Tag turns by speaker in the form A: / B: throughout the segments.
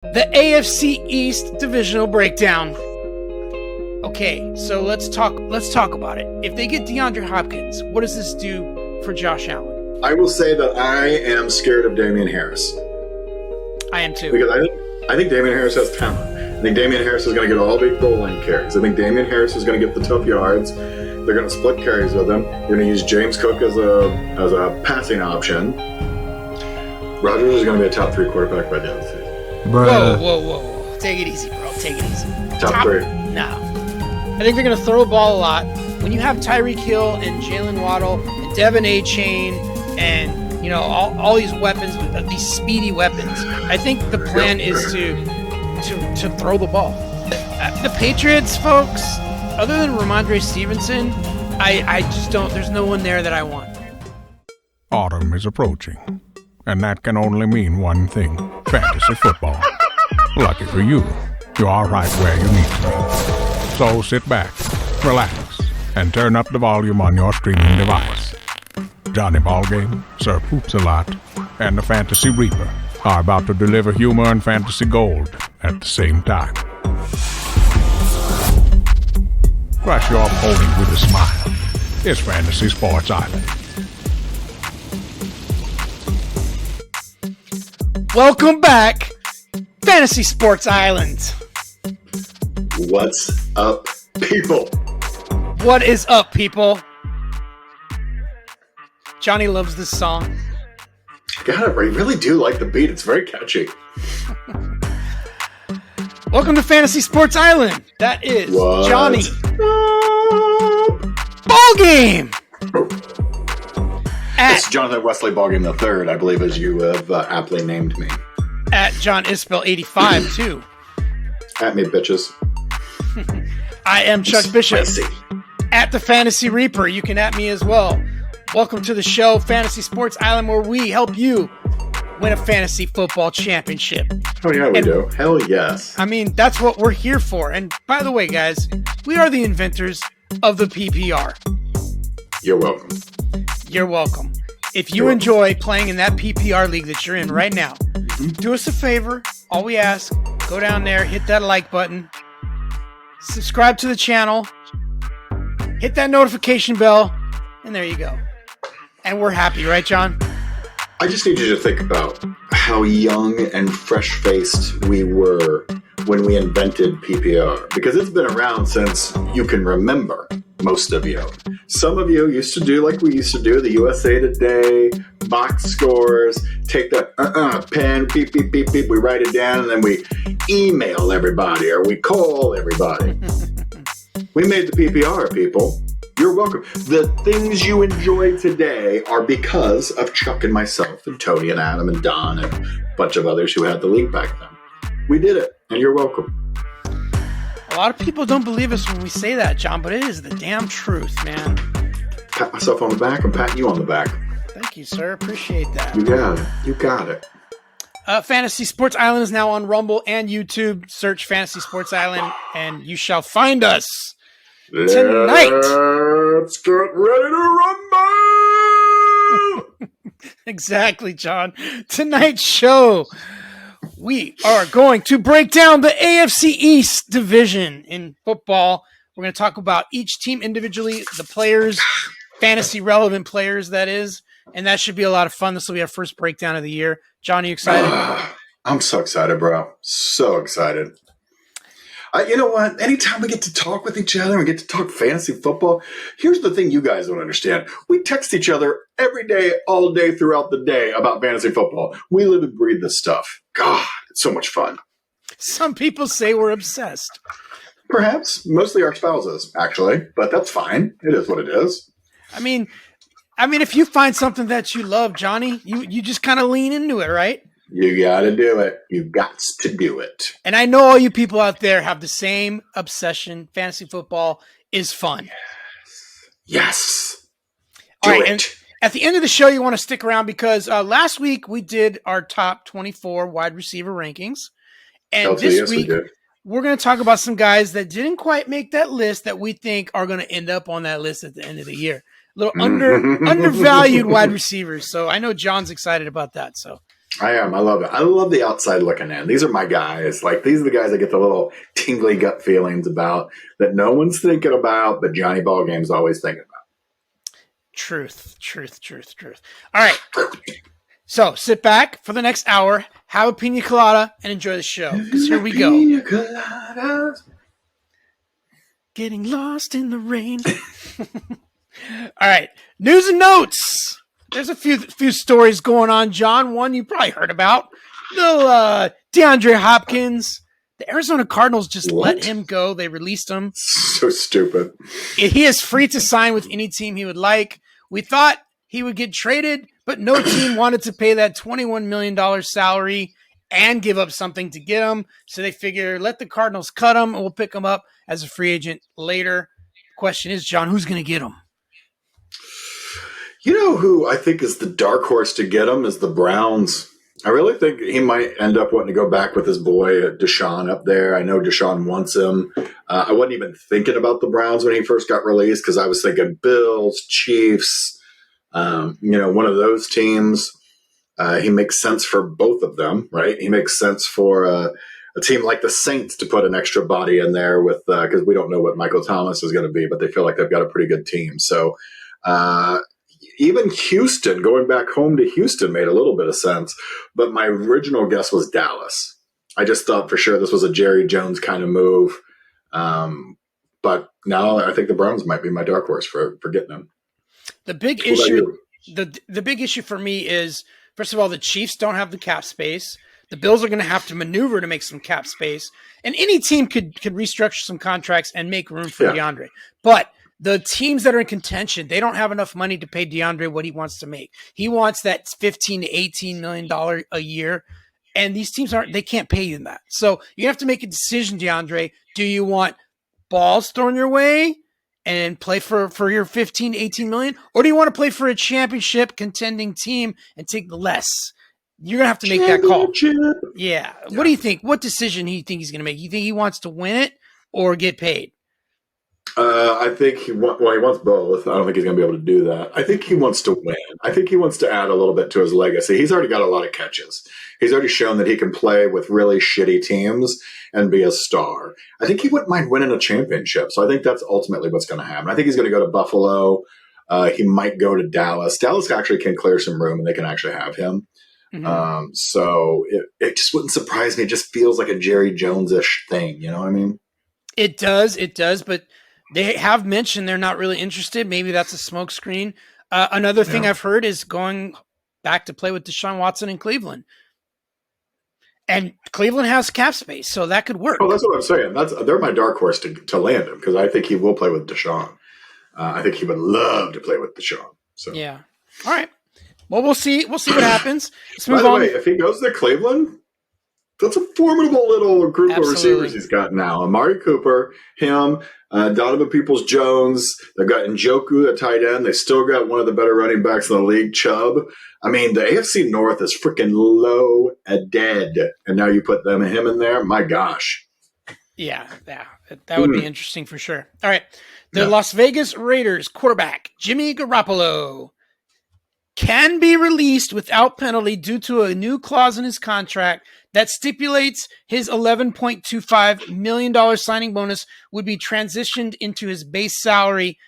A: The AFC East Divisional breakdown. Okay, so let's talk about it. If they get DeAndre Hopkins, what does this do for Josh Allen?
B: I will say that I am scared of Damian Harris.
A: I am too.
B: Because I think Damian Harris has talent. I think Damian Harris is going to get all the goal line carries. I think Damian Harris is going to get the tough yards. They're going to split carries with him. They're going to use James Cook as a passing option. Rodgers is going to be a top 3 quarterback by the end of the season.
A: Whoa. Take it easy, bro. Take it easy.
B: Top 3.
A: No. I think they're going to throw the ball a lot. When you have Tyreek Hill and Jalen Waddle and Devin A-Chain and, all these weapons, these speedy weapons, I think the plan is to throw the ball. The Patriots, folks, other than Ramondre Stevenson, I just don't, there's no one there that I want.
C: Autumn is approaching, and that can only mean one thing: fantasy football. Lucky for you, you are right where you need to be. So sit back, relax, and turn up the volume on your streaming device. Johnny Ballgame, Sir Poops-a-Lot, and the Fantasy Reaper are about to deliver humor and fantasy gold at the same time. Crush your opponent with a smile. It's Fantasy Sports Island.
A: Welcome back, Fantasy Sports Island.
B: What's up, people?
A: What is up, people? Johnny loves this song.
B: God, I really do like the beat. It's very catchy.
A: Welcome to Fantasy Sports Island. That is
B: What?
A: Johnny Ballgame.
B: It's Jonathan Wesley Ballgame III, I believe, as you have aptly named me.
A: At John Isbell 85 too.
B: At me, bitches.
A: I am Chuck Bishop.
B: Spicy.
A: At the Fantasy Reaper, you can at me as well. Welcome to the show, Fantasy Sports Island, where we help you win a fantasy football championship.
B: Oh, yeah, we do. Hell yes.
A: I mean, that's what we're here for. And by the way, guys, we are the inventors of the PPR.
B: You're welcome.
A: You're welcome. If you enjoy playing in that PPR league that you're in right now, do us a favor. All we ask, go down there, hit that like button, subscribe to the channel, hit that notification bell, and there you go. And we're happy, right, John?
B: I just need you to think about how young and fresh-faced we were when we invented PPR. Because it's been around since you can remember, most of you. Some of you used to do like we used to do, the USA Today, box scores, take that pen, beep, beep, beep, beep, we write it down, and then we email everybody or we call everybody. We made the PPR, people. You're welcome. The things you enjoy today are because of Chuck and myself and Tony and Adam and Don and a bunch of others who had the league back then. We did it, and you're welcome.
A: A lot of people don't believe us when we say that, John, but it is the damn truth, man.
B: Pat myself on the back. I'm patting you on the back.
A: Thank you, sir. Appreciate that.
B: You got it. You got it.
A: Fantasy Sports Island is now on Rumble and YouTube. Search Fantasy Sports Island, and you shall find us tonight.
B: Let's get ready to rumble!
A: Exactly, John. Tonight's show, we are going to break down the AFC East Division in football. We're going to talk about each team individually, the players, fantasy relevant players, that is, and that should be a lot of fun. This will be our first breakdown of the year. John, are you excited?
B: I'm so excited, bro. So excited. You know what? Anytime we get to talk with each other and get to talk fantasy football, here's the thing you guys don't understand. We text each other every day, all day, throughout the day about fantasy football. We live and breathe this stuff. God, it's so much fun.
A: Some people say we're obsessed.
B: Perhaps. Mostly our spouses, actually. But that's fine. It is what it is.
A: I mean, if you find something that you love, Johnny, you just kind of lean into it, right?
B: You got to do it. You got to do it.
A: And I know all you people out there have the same obsession. Fantasy football is fun.
B: Yes.
A: All right, and at the end of the show, you want to stick around because last week we did our top 24 wide receiver rankings. And this week, we're going to talk about some guys that didn't quite make that list that we think are going to end up on that list at the end of the year. A little undervalued wide receivers. So I know John's excited about that. So
B: I am. I love it. I love the outside looking in. These are my guys. Like, these are the guys I get the little tingly gut feelings about that no one's thinking about, but Johnny Ballgame's always thinking about.
A: Truth. All right. So sit back for the next hour, have a pina colada, and enjoy the show. Because here we go.
B: Pina coladas.
A: Getting lost in the rain. All right. News and notes. There's a few stories going on, John. One you probably heard about. Little DeAndre Hopkins. The Arizona Cardinals just let him go. They released him.
B: So stupid.
A: He is free to sign with any team he would like. We thought he would get traded, but no team wanted to pay that $21 million salary and give up something to get him. So they figure, let the Cardinals cut him, and we'll pick him up as a free agent later. Question is, John, who's going to get him?
B: You know who I think is the dark horse to get him is the Browns. I really think he might end up wanting to go back with his boy Deshaun up there. I know Deshaun wants him. I wasn't even thinking about the Browns when he first got released because I was thinking Bills, Chiefs, one of those teams. He makes sense for both of them, right? He makes sense for a team like the Saints to put an extra body in there with because we don't know what Michael Thomas is going to be, but they feel like they've got a pretty good team. So even Houston, going back home to Houston made a little bit of sense. But my original guess was Dallas. I just thought for sure this was a Jerry Jones kind of move. But now I think the Browns might be my dark horse for getting him.
A: The big issue, the big issue for me is, first of all, the Chiefs don't have the cap space. The Bills are going to have to maneuver to make some cap space. And any team could restructure some contracts and make room for DeAndre. But the teams that are in contention, they don't have enough money to pay DeAndre what he wants to make. He wants that $15 to $18 million a year. And these teams they can't pay you that. So you have to make a decision, DeAndre. Do you want balls thrown your way and play for your 15, 18 million? Or do you want to play for a championship contending team and take the less? You're going to have to make that call. Yeah. What do you think? What decision do you think he's going to make? You think he wants to win it or get paid?
B: I think he wants both. I don't think he's going to be able to do that. I think he wants to win. I think he wants to add a little bit to his legacy. He's already got a lot of catches. He's already shown that he can play with really shitty teams and be a star. I think he wouldn't mind winning a championship. So I think that's ultimately what's going to happen. I think he's going to go to Buffalo. He might go to Dallas. Dallas actually can clear some room and they can actually have him. Mm-hmm. So it just wouldn't surprise me. It just feels like a Jerry Jones-ish thing. You know what I mean?
A: It does. But they have mentioned they're not really interested. Maybe that's a smokescreen. Another thing I've heard is going back to play with Deshaun Watson in Cleveland. And Cleveland has cap space, so that could work.
B: Oh, that's what I'm saying. They're my dark horse to land him because I think he will play with Deshaun. I think he would love to play with Deshaun. So
A: yeah. All right. Well, we'll see. We'll see what happens. Let's move
B: on. By the
A: on.
B: way, if he goes to Cleveland, that's a formidable little group of receivers he's got now. Amari Cooper, him, Donovan Peoples-Jones. They've got Njoku at tight end. They still got one of the better running backs in the league, Chubb. I mean, the AFC North is freaking low and dead. And now you put him in there? My gosh.
A: Yeah. That would be interesting for sure. All right. The Las Vegas Raiders quarterback, Jimmy Garoppolo, can be released without penalty due to a new clause in his contract that stipulates his $11.25 million signing bonus would be transitioned into his base salary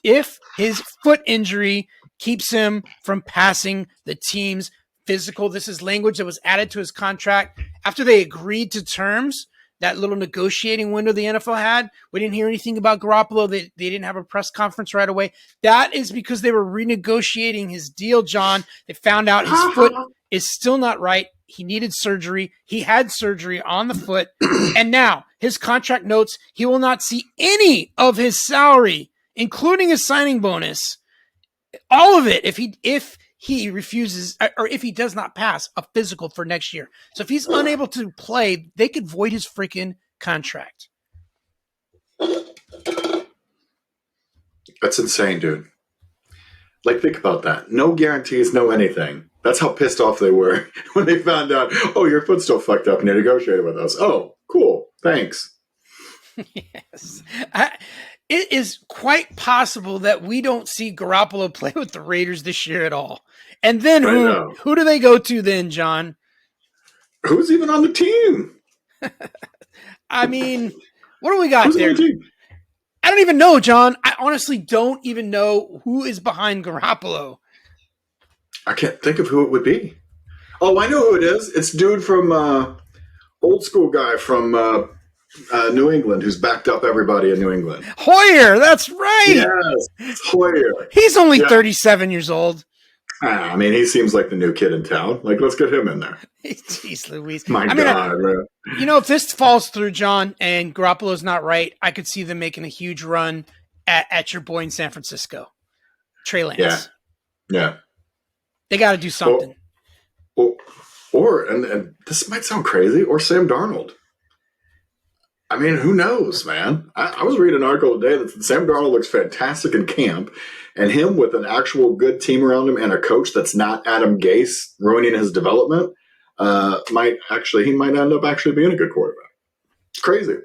A: if his foot injury keeps him from passing the team's physical. This is language that was added to his contract after they agreed to terms. That little negotiating window the NFL had. We didn't hear anything about Garoppolo. They didn't have a press conference right away. That is because they were renegotiating his deal, John. They found out his foot is still not right. He needed surgery. He had surgery on the foot. And now his contract notes he will not see any of his salary, including his signing bonus, all of it, if he refuses or if he does not pass a physical for next year. So if he's unable to play, they could void his freaking contract.
B: That's insane, dude. Like, think about that. No guarantees, no anything. That's how pissed off they were when they found out, oh, your foot's still fucked up and you negotiated with us. Oh, cool. Thanks.
A: Yes. It is quite possible that we don't see Garoppolo play with the Raiders this year at all. And then who do they go to then, John?
B: Who's even on the team?
A: I mean, what do we got
B: Who's
A: there?
B: on the team?
A: I don't even know, John. I honestly don't even know who is behind Garoppolo.
B: I can't think of who it would be. Oh, I know who it is. It's dude from old school guy from New England who's backed up everybody in New England.
A: Hoyer, that's right.
B: Yes, it's Hoyer.
A: He's only 37 years old.
B: I mean, he seems like the new kid in town. Like, let's get him in there.
A: Jeez Louise.
B: My God, man.
A: You know, if this falls through, John, and Garoppolo's not right, I could see them making a huge run at your boy in San Francisco, Trey Lance.
B: Yeah.
A: They got to do something.
B: Or this might sound crazy, or Sam Darnold. I mean, who knows, man? I was reading an article today that Sam Darnold looks fantastic in camp, and him with an actual good team around him and a coach that's not Adam Gase ruining his development, he might end up actually being a good quarterback. It's crazy.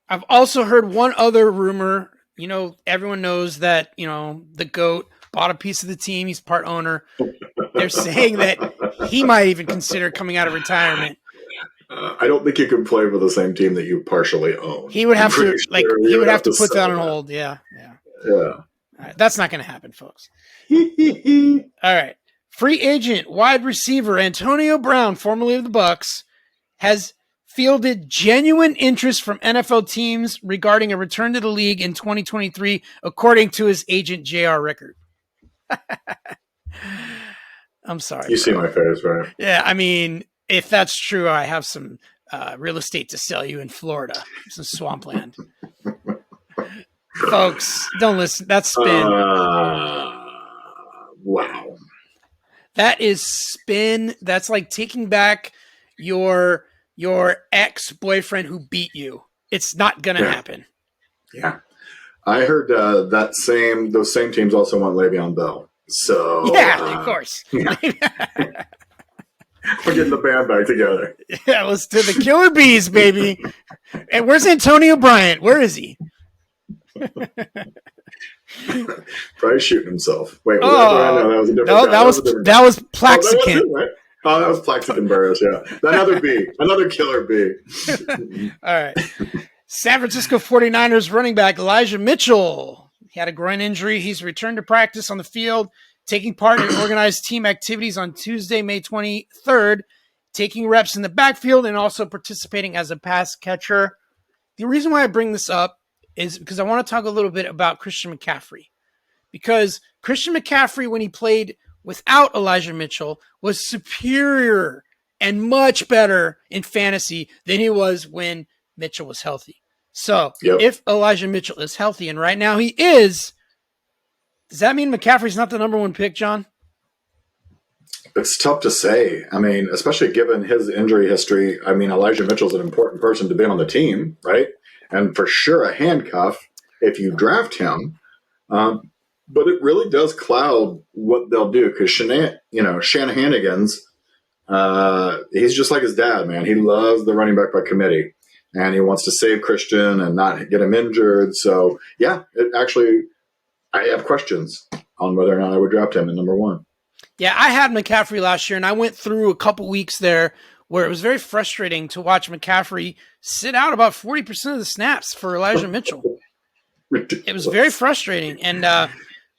A: I've also heard one other rumor. You know, everyone knows that, you know, the GOAT bought a piece of the team. He's part owner. They're saying that he might even consider coming out of retirement.
B: I don't think you can play for the same team that you partially own.
A: He would have to, he would have to put that on hold. Yeah. All right, that's not going to happen, folks. All right. Free agent wide receiver Antonio Brown, formerly of the Bucs, has fielded genuine interest from NFL teams regarding a return to the league in 2023, according to his agent, J.R. Rickard. I'm sorry.
B: You see my face, right?
A: Yeah, I mean, if that's true, I have some real estate to sell you in Florida, some swampland. Folks, don't listen. That's spin.
B: Wow.
A: That is spin. That's like taking back your ex-boyfriend who beat you. It's not going to happen.
B: Yeah. I heard those same teams also want Le'Veon Bell. So
A: of course.
B: Yeah. We're getting the band back together.
A: Yeah, let's do the Killer Bees, baby. And where's Antonio Bryant? Where is he?
B: Probably shooting himself. Wait, that was a different guy.
A: That was Plaxican.
B: That was Plaxican Burris, yeah. Another bee. Another killer bee.
A: All right. San Francisco 49ers running back Elijah Mitchell. He had a groin injury. He's returned to practice on the field, taking part in organized team activities on Tuesday, May 23rd, taking reps in the backfield and also participating as a pass catcher. The reason why I bring this up is because I want to talk a little bit about Christian McCaffrey. Because Christian McCaffrey, when he played without Elijah Mitchell, was superior and much better in fantasy than he was when Mitchell was healthy. So if Elijah Mitchell is healthy, and right now he is, does that mean McCaffrey's not the number one pick, John?
B: It's tough to say. I mean, especially given his injury history. I mean, Elijah Mitchell's an important person to be on the team, right? And for sure a handcuff if you draft him. But it really does cloud what they'll do because Shanahanigans, he's just like his dad, man. He loves the running back by committee. And he wants to save Christian and not get him injured. So, I have questions on whether or not I would draft him in number one.
A: Yeah, I had McCaffrey last year, and I went through a couple weeks there where it was very frustrating to watch McCaffrey sit out about 40% of the snaps for Elijah Mitchell.
B: Ridiculous.
A: It was very frustrating. And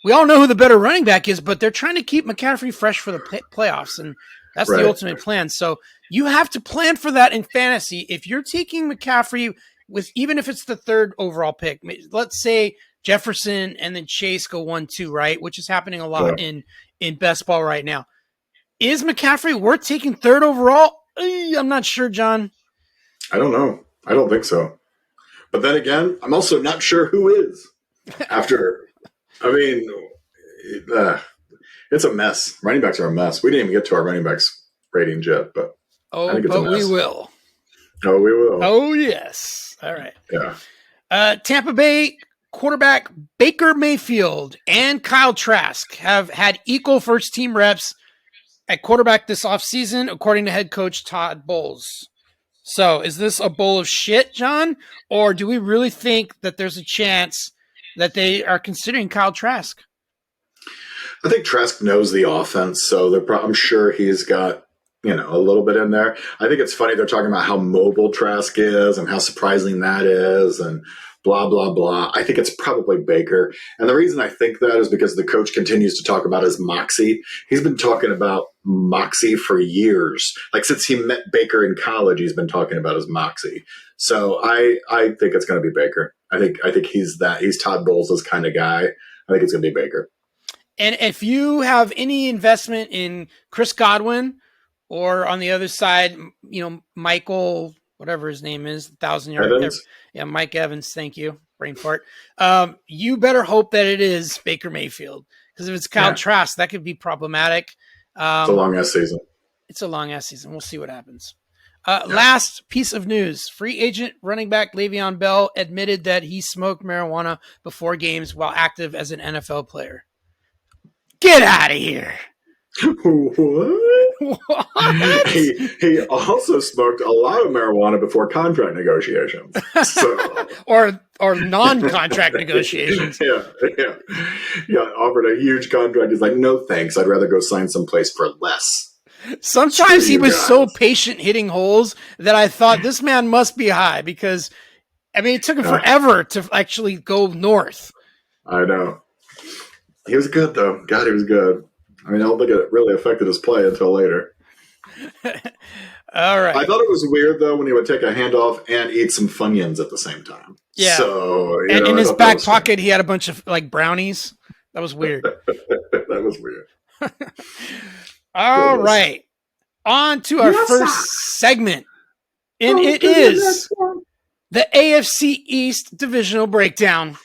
A: we all know who the better running back is, but they're trying to keep McCaffrey fresh for the playoffs, and that's the ultimate plan. So you have to plan for that in fantasy. If you're taking McCaffrey with, even if it's the third overall pick, let's say Jefferson and then Chase go 1-2, right? Which is happening a lot in best ball right now. Is McCaffrey worth taking third overall? I'm not sure, John.
B: I don't know. I don't think so. But then again, I'm also not sure who is after. I mean, it's a mess. Running backs are a mess. We didn't even get to our running backs ratings yet, but I think it's a mess.
A: We will.
B: Oh, we will.
A: Oh, yes. All right.
B: Yeah.
A: Tampa Bay quarterback Baker Mayfield and Kyle Trask have had equal first-team reps at quarterback this offseason, according to head coach Todd Bowles. So is this a bowl of shit, John? Or do we really think that there's a chance that they are considering Kyle Trask.
B: I think Trask knows the offense, so I'm sure he's got a little bit in there. I think it's funny they're talking about how mobile Trask is and how surprising that is, and blah blah blah. I think it's probably Baker, and the reason I think that is because the coach continues to talk about his moxie. He's been talking about moxie for years, like since he met Baker in college. He's been talking about his moxie. So I think it's going to be Baker. I think he's Todd Bowles' kind of guy. I think it's going to be Baker.
A: And if you have any investment in Chris Godwin, or on the other side, Michael, whatever his name is, 1,000-yard. Yeah, Mike Evans. Thank you. Brain fart. You better hope that it is Baker Mayfield, because if it's Kyle Trask, that could be problematic.
B: It's a long-ass season.
A: It's a long-ass season. We'll see what happens. Last piece of news. Free agent running back Le'Veon Bell admitted that he smoked marijuana before games while active as an NFL player. Get out of here.
B: What? He also smoked a lot of marijuana before contract negotiations. So.
A: or non-contract negotiations.
B: Yeah. Offered a huge contract. He's like, no thanks. I'd rather go sign someplace for less.
A: Sometimes he was so patient hitting holes that I thought this man must be high, because it took him forever to actually go north.
B: I know. He was good though. God, he was good. I don't think it really affected his play until later.
A: All right.
B: I thought it was weird, though, when he would take a handoff and eat some Funyuns at the same time.
A: Yeah.
B: So,
A: and in his back pocket, he had a bunch of brownies. That was weird.
B: That was weird.
A: All right. On to our first segment. And it is the AFC East Divisional Breakdown.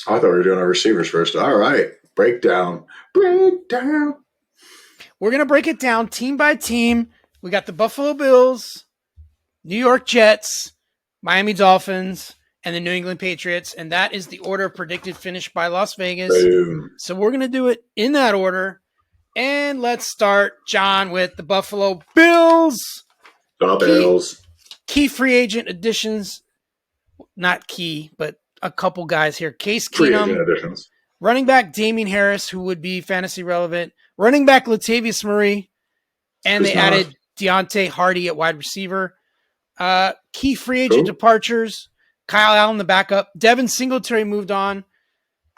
B: I thought we were doing our receivers first. All right. Breakdown. We're
A: going to break it down team by team. We got the Buffalo Bills, New York Jets, Miami Dolphins, and the New England Patriots. And that is the order of predicted finish by Las Vegas.
B: Boom.
A: So we're going to do it in that order. And let's start, John, with the Buffalo Bills.
B: The Bills.
A: Key free agent additions. Not key, but a couple guys here. Case Keenum, running back Damian Harris, who would be fantasy relevant, running back Latavius Murray, and they added Deontay Hardy at wide receiver. Key free agent departures: Kyle Allen, the backup. Devin Singletary moved on.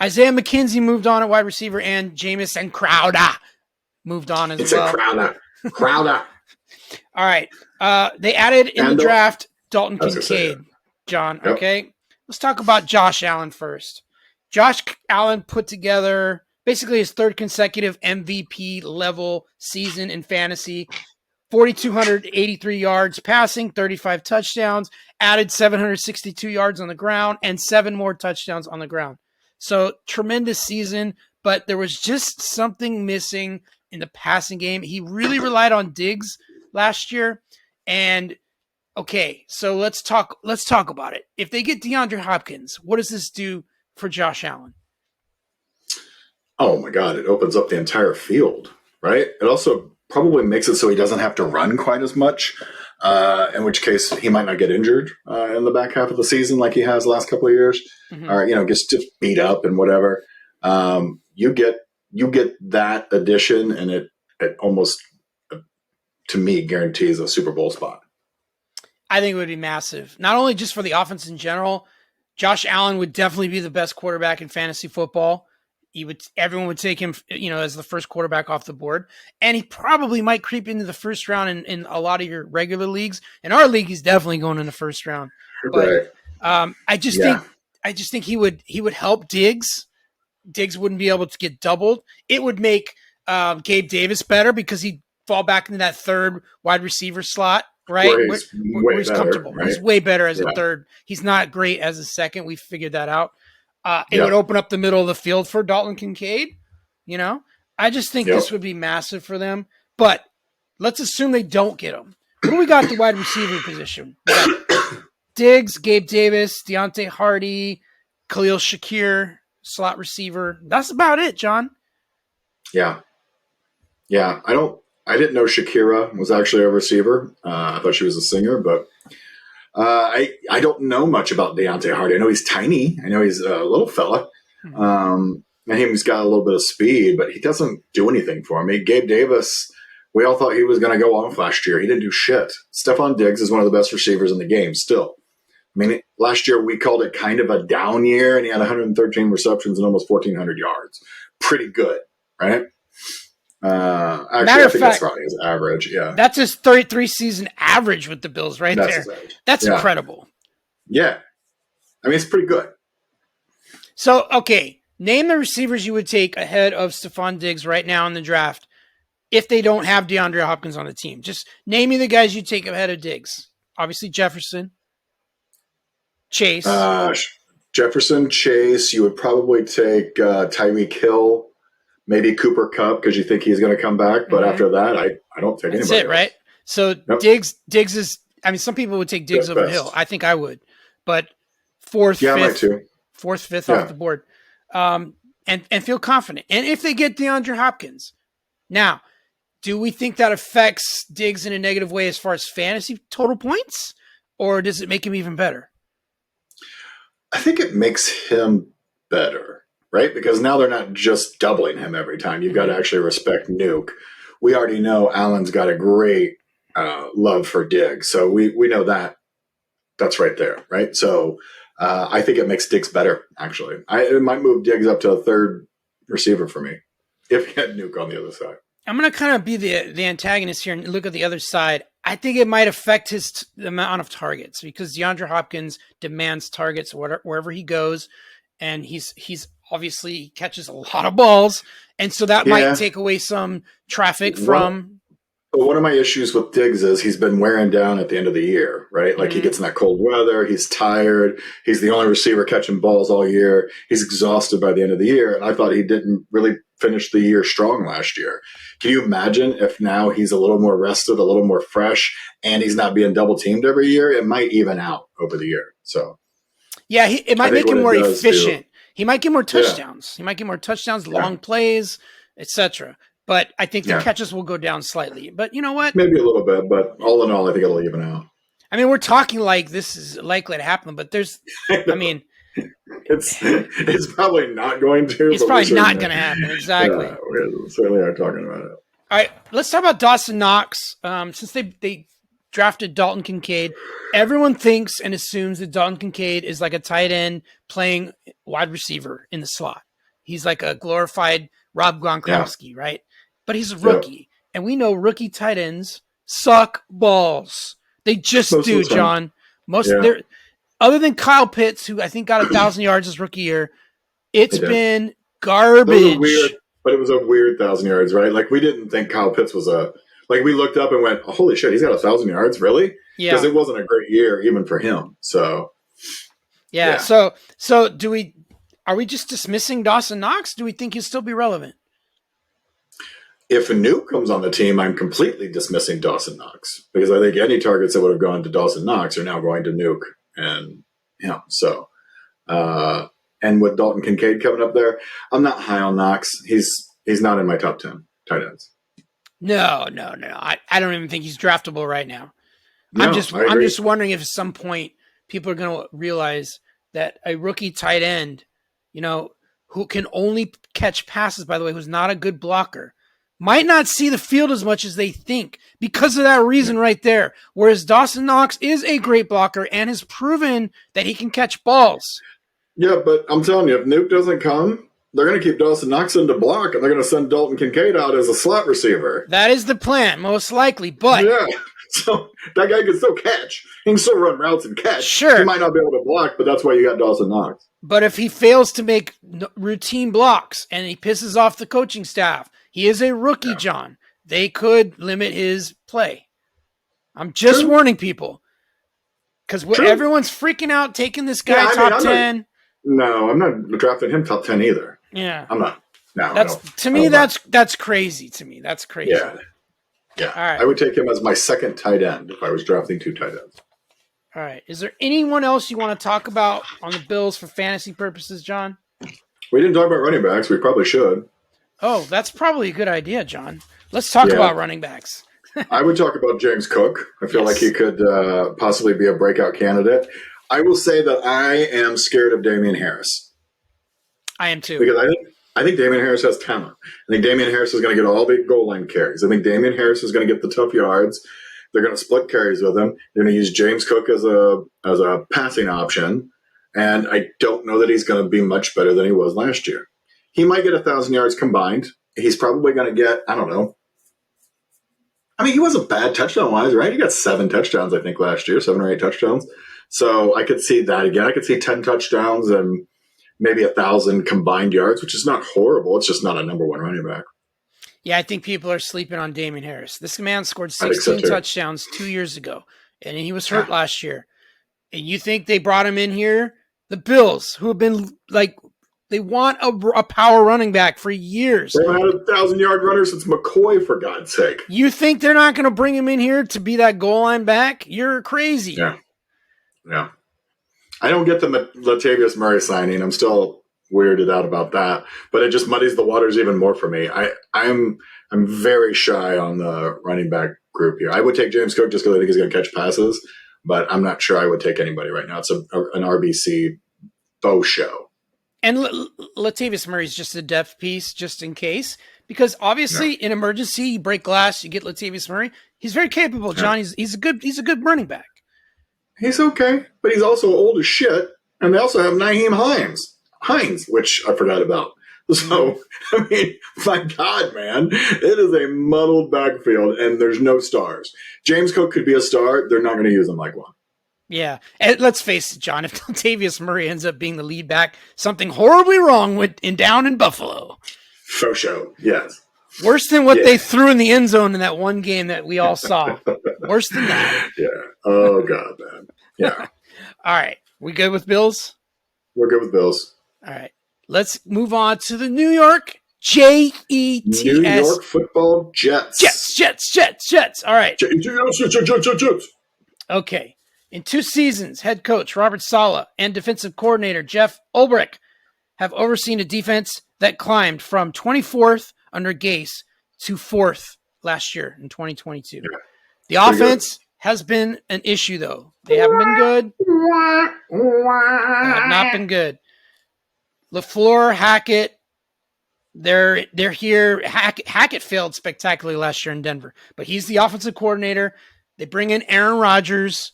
A: Isaiah McKenzie moved on at wide receiver, and Jamison Crowder moved on as well.
B: Crowder.
A: All right. They added in the draft Dalton Kincaid. John, okay? Let's talk about Josh Allen first. Josh Allen put together basically his third consecutive MVP level season in fantasy. 4,283 yards passing, 35 touchdowns, added 762 yards on the ground, and 7 more touchdowns on the ground. So tremendous season, but there was just something missing in the passing game. He really relied on Diggs last year, and okay, so let's talk about it. If they get DeAndre Hopkins, what does this do for Josh Allen?
B: Oh my God, it opens up the entire field, right? It also probably makes it so he doesn't have to run quite as much, in which case he might not get injured in the back half of the season like he has the last couple of years, or gets just beat up and whatever. You get that addition, and it almost, to me, guarantees a Super Bowl spot.
A: I think it would be massive. Not only just for the offense in general, Josh Allen would definitely be the best quarterback in fantasy football. Everyone would take him, as the first quarterback off the board, and he probably might creep into the first round in a lot of your regular leagues. In our league, he's definitely going in the first round. But I just think he would help Diggs. Diggs wouldn't be able to get doubled. It would make Gabe Davis better because he'd fall back into that third wide receiver slot. Right, where he's comfortable. Right? He's way better as a third. He's not great as a second. We figured that out. It would open up the middle of the field for Dalton Kincaid. I just think this would be massive for them. But let's assume they don't get him. What do we got at the wide receiver position? We got Diggs, Gabe Davis, Deontay Hardy, Khalil Shakir, slot receiver. That's about it, John.
B: Yeah. I don't I didn't know Shakira was actually a receiver. I thought she was a singer, but I don't know much about Deontay Hardy. I know he's tiny. I know he's a little fella. And he's got a little bit of speed, but he doesn't do anything for me. Gabe Davis, we all thought he was going to go off last year. He didn't do shit. Stephon Diggs is one of the best receivers in the game still. I mean, last year we called it kind of a down year, and he had 113 receptions and almost 1,400 yards. Pretty good, right? Actually, I think that's probably his average. Yeah,
A: that's his 33 season average with the Bills, right there. That's incredible.
B: Yeah, I mean it's pretty good.
A: So, okay, name the receivers you would take ahead of Stephon Diggs right now in the draft if they don't have DeAndre Hopkins on the team. Just name me the guys you'd take ahead of Diggs. Obviously, Jefferson, Chase.
B: Jefferson, Chase. You would probably take Tyreek Hill. Maybe Cooper Kupp because you think he's going to come back. But after that, I don't take anybody. That's it,
A: right? So Diggs is, I mean, some people would take Diggs over Hill. I think I would. But fourth, fifth off the board. And feel confident. And if they get DeAndre Hopkins. Now, do we think that affects Diggs in a negative way as far as fantasy total points? Or does it make him even better?
B: I think it makes him better. Right? Because now they're not just doubling him every time. You've got to actually respect Nuke. We already know Allen's got a great love for Diggs. So we know that. That's right there, right? So I think it makes Diggs better, actually. It might move Diggs up to a third receiver for me if he had Nuke on the other side. I'm
A: going to kind of be the antagonist here and look at the other side. I think it might affect the amount of targets because DeAndre Hopkins demands targets wherever he goes. And he's obviously catches a lot of balls, and so that might take away some traffic from.
B: One of my issues with Diggs is he's been wearing down at the end of the year, right? Like he gets in that cold weather, he's tired, he's the only receiver catching balls all year, he's exhausted by the end of the year, and I thought he didn't really finish the year strong last year. Can you imagine if now he's a little more rested, a little more fresh, and he's not being double teamed every year? It might even out over the year. So,
A: yeah, it might make him more efficient. He might get more touchdowns. He might get more touchdowns, long plays, etc. But I think the catches will go down slightly. But you know what?
B: Maybe a little bit, but all in all, I think it'll even out.
A: I mean, we're talking like this is likely to happen, but there's, I mean,
B: it's probably not going to.
A: It's probably not going to happen. Exactly.
B: Yeah, we certainly are talking about it.
A: All right, let's talk about Dawson Knox. Since they drafted Dalton Kincaid, everyone thinks and assumes that Dalton Kincaid is like a tight end playing wide receiver in the slot. He's like a glorified Rob Gronkowski, right? But he's a rookie, and we know rookie tight ends suck balls. They just do, John. Other than Kyle Pitts, who I think got 1,000 yards his rookie year, it's been garbage.
B: But it was a weird 1,000 yards, right? Like we didn't think Kyle Pitts was we looked up and went, oh, holy shit, he's got 1,000 yards, really?
A: Yeah.
B: Because it wasn't a great year even for him. So,
A: yeah. So are we just dismissing Dawson Knox? Do we think he'll still be relevant?
B: If a Nuke comes on the team, I'm completely dismissing Dawson Knox because I think any targets that would have gone to Dawson Knox are now going to Nuke. And, and with Dalton Kincaid coming up there, I'm not high on Knox. He's not in my top 10 tight ends.
A: No. I don't even think he's draftable right now. No, I'm just wondering if at some point people are going to realize that a rookie tight end, who can only catch passes, by the way, who's not a good blocker, might not see the field as much as they think because of that reason right there. Whereas Dawson Knox is a great blocker and has proven that he can catch balls.
B: Yeah, but I'm telling you, if Nuke doesn't come, they're going to keep Dawson Knox in to block, and they're going to send Dalton Kincaid out as a slot receiver.
A: That is the plan, most likely. But
B: so that guy can still catch. He can still run routes and catch.
A: Sure.
B: He might not be able to block, but that's why you got Dawson Knox.
A: But if he fails to make routine blocks and he pisses off the coaching staff, he is a rookie, John. They could limit his play. I'm just warning people. Because everyone's freaking out taking this guy top 10.
B: No, I'm not drafting him top 10 either.
A: Yeah.
B: I'm not. No,
A: that's crazy to me. That's crazy.
B: Yeah. All right. I would take him as my second tight end if I was drafting two tight ends.
A: All right. Is there anyone else you want to talk about on the Bills for fantasy purposes, John?
B: We didn't talk about running backs. We probably should.
A: Oh, that's probably a good idea, John. Let's talk about running backs.
B: I would talk about James Cook. I feel like he could possibly be a breakout candidate. I will say that I am scared of Damian Harris.
A: I am too.
B: Because I think Damian Harris has talent. I think Damian Harris is going to get all the goal line carries. I think Damian Harris is going to get the tough yards. They're going to split carries with him. They're going to use James Cook as a passing option. And I don't know that he's going to be much better than he was last year. He might get 1,000 yards combined. He's probably going to get, I don't know. I mean, he wasn't bad touchdown-wise, right? He got 7 touchdowns, I think, last year, 7 or 8 touchdowns. So I could see that again. I could see 10 touchdowns and maybe 1,000 combined yards, which is not horrible. It's just not a number one running back.
A: Yeah, I think people are sleeping on Damian Harris. This man scored 16 touchdowns 2 years ago, and he was hurt last year. And you think they brought him in here? The Bills, who have been like, they want a power running back for years.
B: They've had a 1,000-yard runner since McCoy, for God's sake.
A: You think they're not going to bring him in here to be that goal line back? You're crazy.
B: Yeah. I don't get the Latavius Murray signing. I'm still weirded out about that, but it just muddies the waters even more for me. I'm very shy on the running back group here. I would take James Cook just because I think he's going to catch passes, but I'm not sure I would take anybody right now. It's an RBC faux show.
A: And Latavius Murray's just a depth piece, just in case, because obviously in emergency, you break glass, you get Latavius Murray. He's very capable, John. He's a good running back. He's
B: okay, but he's also old as shit. And they also have Nyheim Hines, which I forgot about. So, I mean, my God, man, it is a muddled backfield, and there's no stars. James Cook could be a star. They're not going to use him like one.
A: Yeah, and let's face it, John. If Latavius Murray ends up being the lead back, something horribly wrong down in Buffalo.
B: Faux show, yes.
A: Worse than what they threw in the end zone in that one game that we all saw. Worse than that.
B: Yeah. Oh, God, man. Yeah.
A: All right. We good with Bills?
B: We're good with Bills.
A: All right. Let's move on to the New York Jets.
B: New York Football Jets.
A: Jets. All right.
B: Jets.
A: Okay. In 2 seasons, head coach Robert Saleh and defensive coordinator Jeff Ulbrich have overseen a defense that climbed from 24th under Gase to 4th last year in 2022. Yeah. The offense has been an issue, though. They haven't been good. They have not been good. LaFleur, Hackett, they're here. Hackett failed spectacularly last year in Denver, but he's the offensive coordinator. They bring in Aaron Rodgers.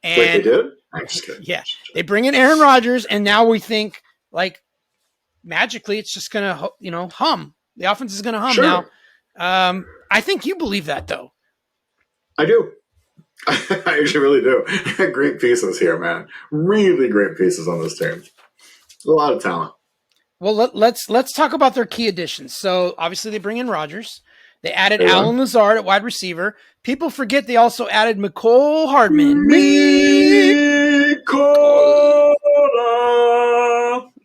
A: And
B: wait, they did? I'm just kidding.
A: Yeah, they bring in Aaron Rodgers, and now we think, like, magically it's just going to, hum. The offense is going to hum now. I think you believe that, though.
B: I do. I actually really do. Great pieces here, man. Really great pieces on this team. A lot of talent.
A: Well, let's talk about their key additions. So, obviously, they bring in Rodgers. They added Alan Lazard at wide receiver. People forget they also added Mecole Hardman.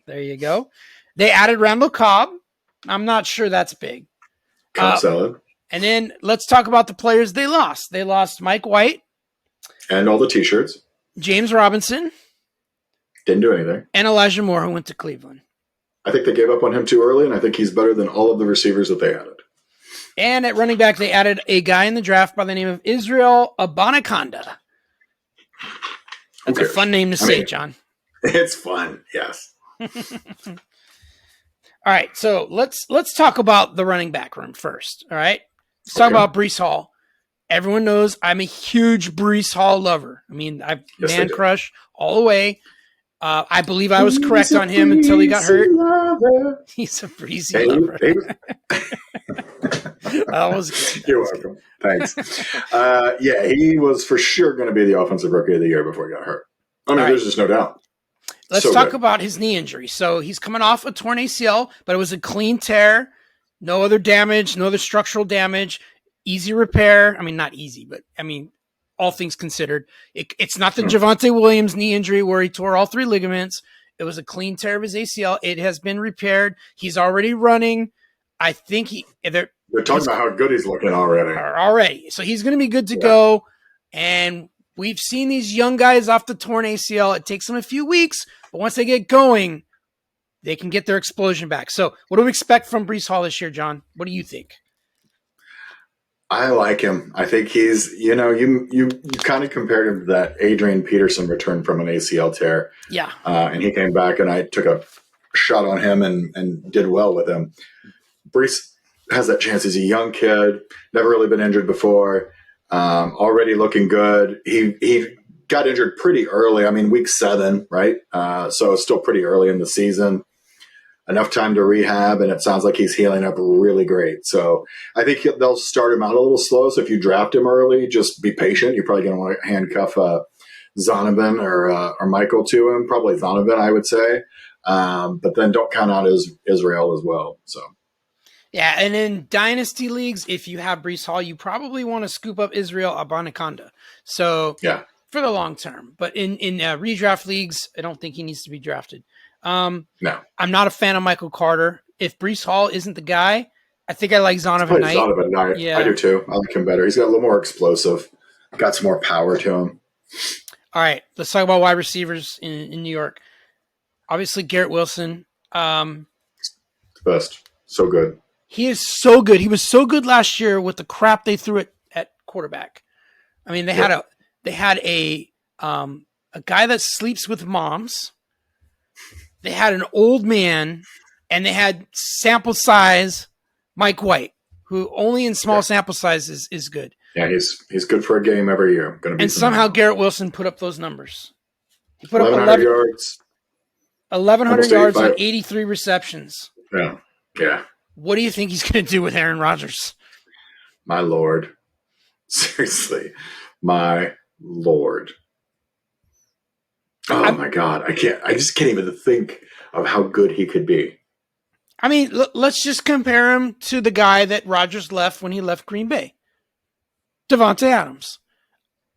A: There you go. They added Randall Cobb. I'm not sure that's big.
B: Salad.
A: And then let's talk about the players they lost. They lost Mike White.
B: And all the T-shirts.
A: James Robinson.
B: Didn't do anything.
A: And Elijah Moore, who went to Cleveland.
B: I think they gave up on him too early, and I think he's better than all of the receivers that they added.
A: And at running back, they added a guy in the draft by the name of Israel Abanikanda. That's a fun name to say, John.
B: It's fun, yes.
A: All right, so let's talk about the running back room first. All right, let's talk about Breece Hall. Everyone knows I'm a huge Breece Hall lover. I mean, I've man crush all the way. I believe I was correct on him until he got hurt. Lover. He's a breezy lover. That was good.
B: You're welcome. Thanks. He was for sure going to be the offensive rookie of the year before he got hurt. I mean, there's just no doubt.
A: Let's talk about his knee injury. So he's coming off a torn ACL, but it was a clean tear. No other damage, no other structural damage. Easy repair. I mean, not easy, but I mean, all things considered. It's not the Javonte Williams knee injury where he tore all 3 ligaments. It was a clean tear of his ACL. It has been repaired. He's already running. I think they're talking
B: about how good he's looking already.
A: So he's going to be good to go. And we've seen these young guys off the torn ACL. It takes them a few weeks, but once they get going, they can get their explosion back. So what do we expect from Breece Hall this year, John? What do you think?
B: I like him. I think he's, you kind of compared him to that Adrian Peterson return from an ACL tear.
A: Yeah.
B: And he came back, and I took a shot on him and did well with him. Breece has that chance. He's a young kid, never really been injured before, already looking good. He got injured pretty early. I mean, week 7, right? So it's still pretty early in the season. Enough time to rehab, and it sounds like he's healing up really great. So I think they'll start him out a little slow. So if you draft him early, just be patient. You're probably going to want to handcuff Zonovan or Michael to him. Probably Zonovan, I would say. But then don't count out Israel as well. So.
A: Yeah, and in dynasty leagues, if you have Breece Hall, you probably want to scoop up Israel Abanikanda. So
B: yeah,
A: for the long term. But in redraft leagues, I don't think he needs to be drafted.
B: No,
A: I'm not a fan of Michael Carter. If Breece Hall isn't the guy, I think I like Zonovan Knight.
B: Zonovan Knight. Yeah. I do too. I like him better. He's got a little more explosive. Got some more power to him.
A: All right, let's talk about wide receivers in New York. Obviously, Garrett Wilson.
B: The best. So good.
A: He is so good. He was so good last year with the crap they threw at quarterback. I mean, they had a guy that sleeps with moms. They had an old man, and they had sample size Mike White, who only in small sample sizes is good.
B: Yeah, he's good for a game every year.
A: And somehow Garrett Wilson put up those numbers. He put up
B: 1,100 yards.
A: 1,100 yards on 83 receptions.
B: Yeah.
A: What do you think he's going to do with Aaron Rodgers?
B: My Lord. Seriously. My Lord. Oh, my God. I just can't even think of how good he could be.
A: I mean, let's just compare him to the guy that Rodgers left when he left Green Bay. Davante Adams.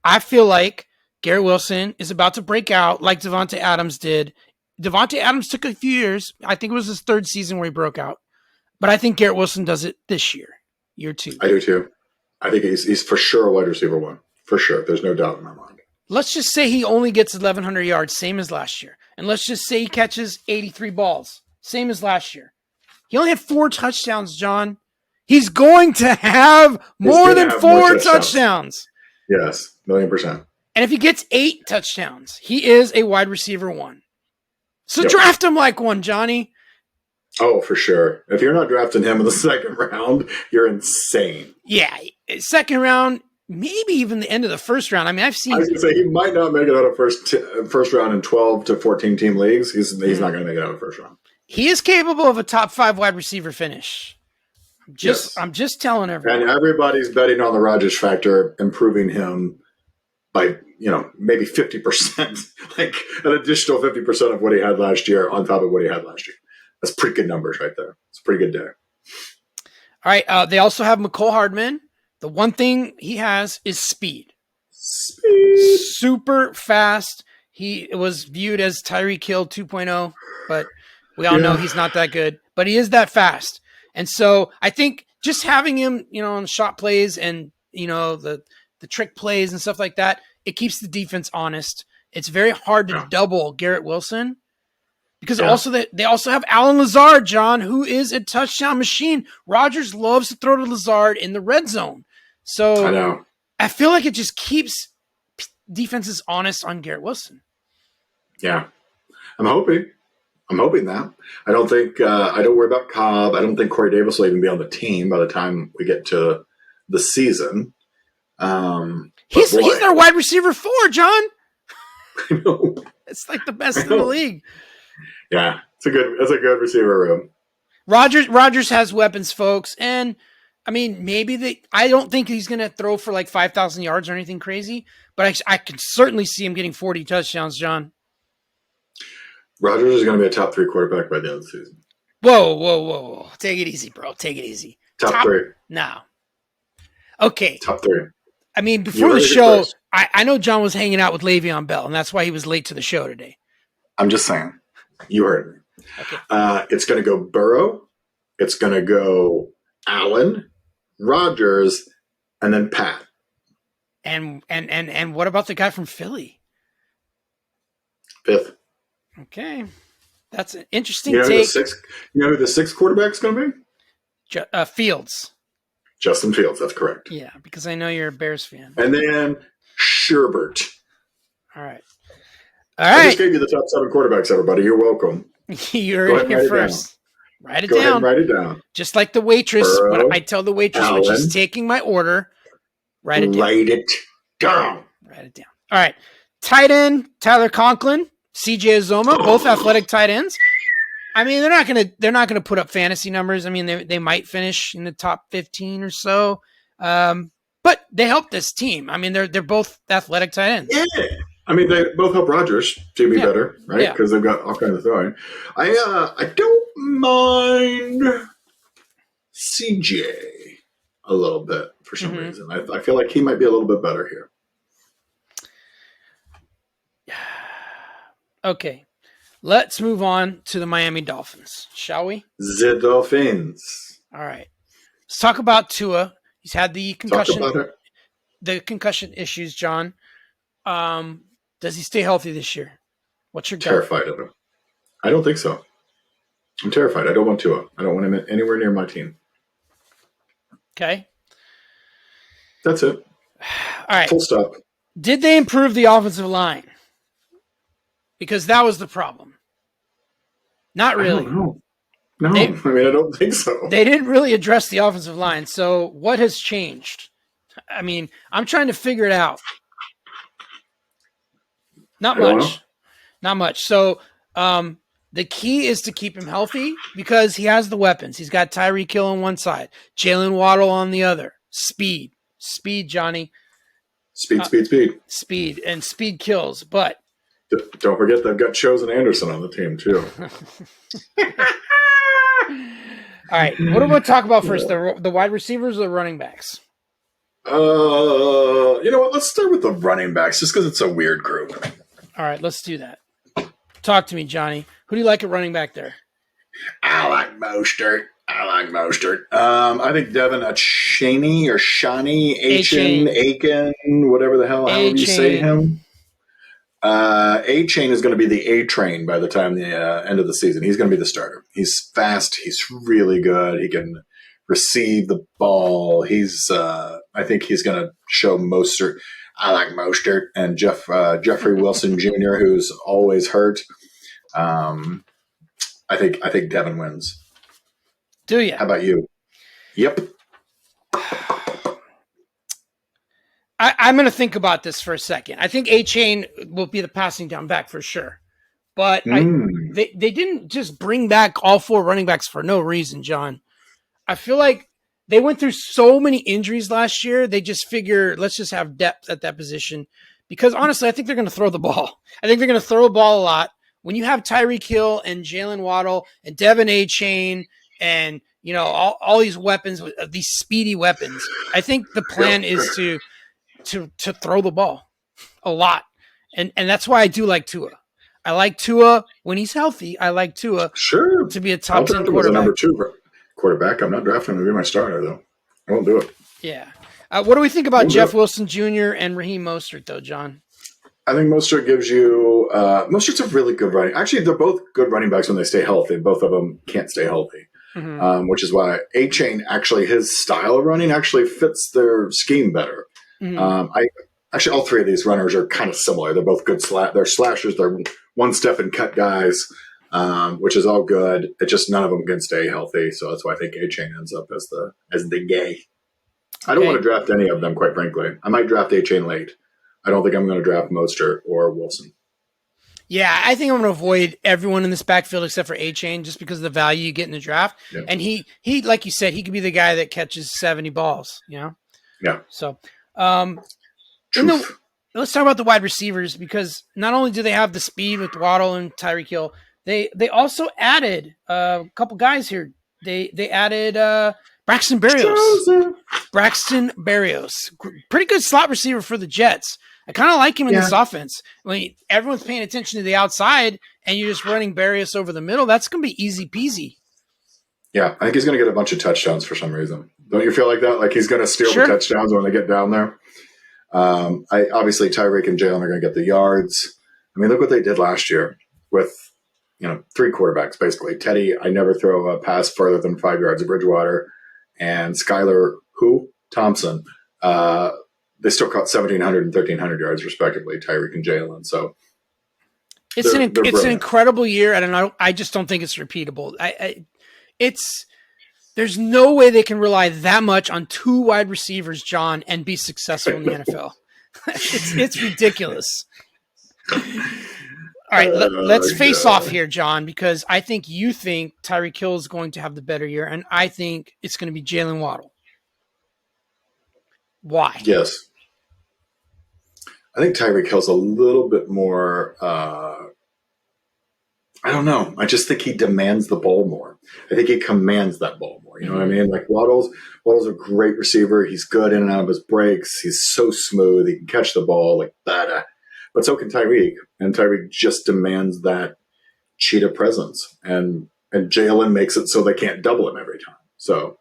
A: I feel like Garrett Wilson is about to break out like Davante Adams did. Davante Adams took a few years. I think it was his 3rd season where he broke out. But I think Garrett Wilson does it this year 2.
B: I do too. I think he's for sure a wide receiver 1. For sure. There's no doubt in my mind.
A: Let's just say he only gets 1,100 yards, same as last year. And let's just say he catches 83 balls, same as last year. He only had 4 touchdowns, John. He's going to have more than 4 touchdowns.
B: Yes, 1,000,000%.
A: And if he gets 8 touchdowns, he is a wide receiver 1. So draft him like one, Johnny.
B: Oh, for sure. If you're not drafting him in the 2nd round, you're insane.
A: Yeah, 2nd round, maybe even the end of the 1st round. I mean, I've seen.
B: I was going to say he might not make it out of first round in 12 to 14 team leagues. He's not going to make it out of 1st round.
A: He is capable of a top 5 wide receiver finish. I'm just telling everyone.
B: And everybody's betting on the Rodgers factor, improving him by maybe 50%, like an additional 50% of what he had last year on top of what he had last year. That's pretty good numbers right there. It's a pretty good day.
A: All right. They also have McCole Hardman. The one thing he has is speed. Super fast. He was viewed as Tyreek Hill 2.0, but we all know he's not that good. But he is that fast. And so I think just having him, on shot plays and, the trick plays and stuff like that, it keeps the defense honest. It's very hard to double Garrett Wilson. Because they also have Alan Lazard, John, who is a touchdown machine. Rodgers loves to throw to Lazard in the red zone. So
B: I know.
A: I feel like it just keeps defenses honest on Garrett Wilson.
B: Yeah. I'm hoping that. I don't think I don't worry about Cobb. I don't think Corey Davis will even be on the team by the time we get to the season.
A: He's their wide receiver 4, John.
B: I know.
A: It's like the best in the league.
B: Yeah, it's a good receiver room.
A: Rodgers has weapons, folks, and I mean I don't think he's going to throw for like 5,000 yards or anything crazy, but I can certainly see him getting 40 touchdowns, John.
B: Rodgers is going to be a top 3 quarterback by the end of the season.
A: Whoa. Take it easy, bro. Take it easy.
B: Top 3.
A: No. Okay.
B: Top 3.
A: I mean, before the show, I know John was hanging out with Le'Veon Bell, and that's why he was late to the show today.
B: I'm just saying. You heard me.
A: Okay.
B: It's going to go Burrow. It's going to go Allen, Rodgers, and then Pat.
A: And what about the guy from Philly?
B: 5th.
A: Okay. That's an interesting take.
B: You know who the sixth quarterback's going to be?
A: Fields.
B: Justin Fields. That's correct.
A: Yeah, because I know you're a Bears fan.
B: And then Sherbert.
A: All right.
B: I just gave you the top 7 quarterbacks, everybody. You're welcome.
A: You're here first. Write it down.
B: Go ahead and write it down.
A: Just like the waitress.
B: Burrow,
A: when I tell the waitress when she's taking my order, write it down.
B: Write it down.
A: Write it down. All right. Tight end, Tyler Conklin, CJ Uzoma, both athletic tight ends. I mean, they're not gonna put up fantasy numbers. I mean, they might finish in the top 15 or so. But they help this team. I mean, they're both athletic tight ends.
B: Yeah. I mean, they both help Rodgers to be better, right? Because they've got all kinds of throwing. I don't mind CJ a little bit for some reason. I feel like he might be a little bit better here.
A: Okay. Let's move on to the Miami Dolphins, shall we?
B: The Dolphins.
A: All right. Let's talk about Tua. He's had the concussion issues, John. Does he stay healthy this year? What's your gut?
B: Terrified of him. I don't think so. I'm terrified. I don't want Tua. I don't want him anywhere near my team.
A: Okay.
B: That's it.
A: All right.
B: Full stop.
A: Did they improve the offensive line? Because that was the problem. Not really.
B: I don't know. No, I don't think so.
A: They didn't really address the offensive line. So what has changed? I mean, I'm trying to figure it out. Not much. So the key is to keep him healthy because he has the weapons. He's got Tyreek Hill on one side, Jalen Waddle on the other. Speed, Johnny. Speed, and speed kills. But
B: don't forget they've got Chosen Anderson on the team too.
A: All right, what do we want to talk about first? The wide receivers or the running backs?
B: You know what? Let's start with the running backs just because it's a weird group.
A: All right, let's do that. Talk to me, Johnny. Who do you like at running back there?
B: I like Mostert. I think Devin Achane or Shani, Aiken, whatever the hell, however you say him. A-Chain is going to be the A-Train by the time the end of the season. He's going to be the starter. He's fast. He's really good. He can receive the ball. I think he's going to show Mostert. I like Mostert and Jeffrey Wilson Jr., who's always hurt. I think Devin wins.
A: Do you?
B: How about you? Yep.
A: I'm going to think about this for a second. I think A-Chain will be the passing down back for sure. But they didn't just bring back all 4 running backs for no reason, John. I feel like they went through so many injuries last year. They just figure, let's just have depth at that position. Because honestly, I think they're going to throw the ball. I think they're going to throw the ball a lot. When you have Tyreek Hill and Jalen Waddle and Devin A-Chain and, you know, all these weapons, these speedy weapons, I think the plan is to throw the ball a lot. And that's why I do like Tua. I like Tua when he's healthy. I like Tua to be a top 10 quarterback.
B: Number 2 quarterback. I'm not drafting him to be my starter, though. I won't do it.
A: Yeah. What do we think about Jeff Wilson Jr. and Raheem Mostert, though, John?
B: I think Mostert gives you Mostert's a really good running. Actually, they're both good running backs when they stay healthy. Both of them can't stay healthy, which is why A-Chain, actually, his style of running actually fits their scheme better. Actually, all 3 of these runners are kind of similar. They're both good they're slashers. They're one-step and cut guys, which is all good. It's just none of them can stay healthy, so that's why I think A-Chain ends up as the gay. I don't want to draft any of them, quite frankly. I might draft A-Chain late. I don't think I'm going to draft Mostert or Wilson.
A: Yeah, I think I'm going to avoid everyone in this backfield except for A-Chain just because of the value you get in the draft. Yeah. And he, like you said, he could be the guy that catches 70 balls, you know?
B: Yeah.
A: So, let's talk about the wide receivers because not only do they have the speed with Waddle and Tyreek Hill, they also added a couple guys here. They added Braxton Berrios. Pretty good slot receiver for the Jets. I kind of like him in this offense. When everyone's paying attention to the outside and you're just running Berrios over the middle, that's going to be easy peasy.
B: Yeah, I think he's going to get a bunch of touchdowns for some reason. Don't you feel like that? Like he's going to steal the touchdowns when they get down there? Obviously, Tyreek and Jalen are going to get the yards. I mean, look what they did last year with three quarterbacks basically. Teddy, I never throw a pass further than 5 yards of Bridgewater, and Skylar Thompson. They still caught 1,700 and 1,300 yards respectively, Tyreek and Jalen. So
A: it's an incredible year, and I just don't think it's repeatable. There's no way they can rely that much on two wide receivers, John, and be successful in the NFL. It's ridiculous. All right, let's face off here, John, because I think you think Tyreek Hill is going to have the better year, and I think it's going to be Jalen Waddle. Why?
B: Yes. I think Tyreek Hill's a little bit more, I don't know. I just think he demands the ball more. I think he commands that ball more. You know what I mean? Like Waddle's a great receiver. He's good in and out of his breaks. He's so smooth. He can catch the ball like that. But so can Tyreek. And Tyreek just demands that cheetah presence. And Jalen makes it so they can't double him every time. So.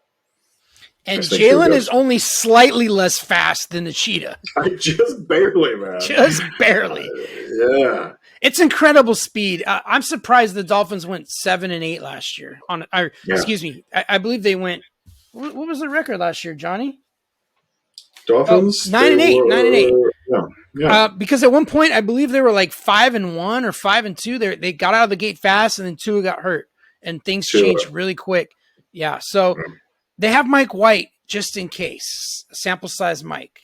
A: And Jalen is only slightly less fast than the cheetah.
B: Just barely, man.
A: Just barely.
B: Yeah.
A: It's incredible speed. I'm surprised the Dolphins went 7-8 last year. Excuse me. I believe they went. What was the record last year, Johnny?
B: Dolphins
A: 9-8.
B: Yeah.
A: Because at one point I believe they were like 5-1 or 5-2. They got out of the gate fast, and then Tua got hurt, and things changed really quick. Yeah. So they have Mike White just in case, sample size Mike.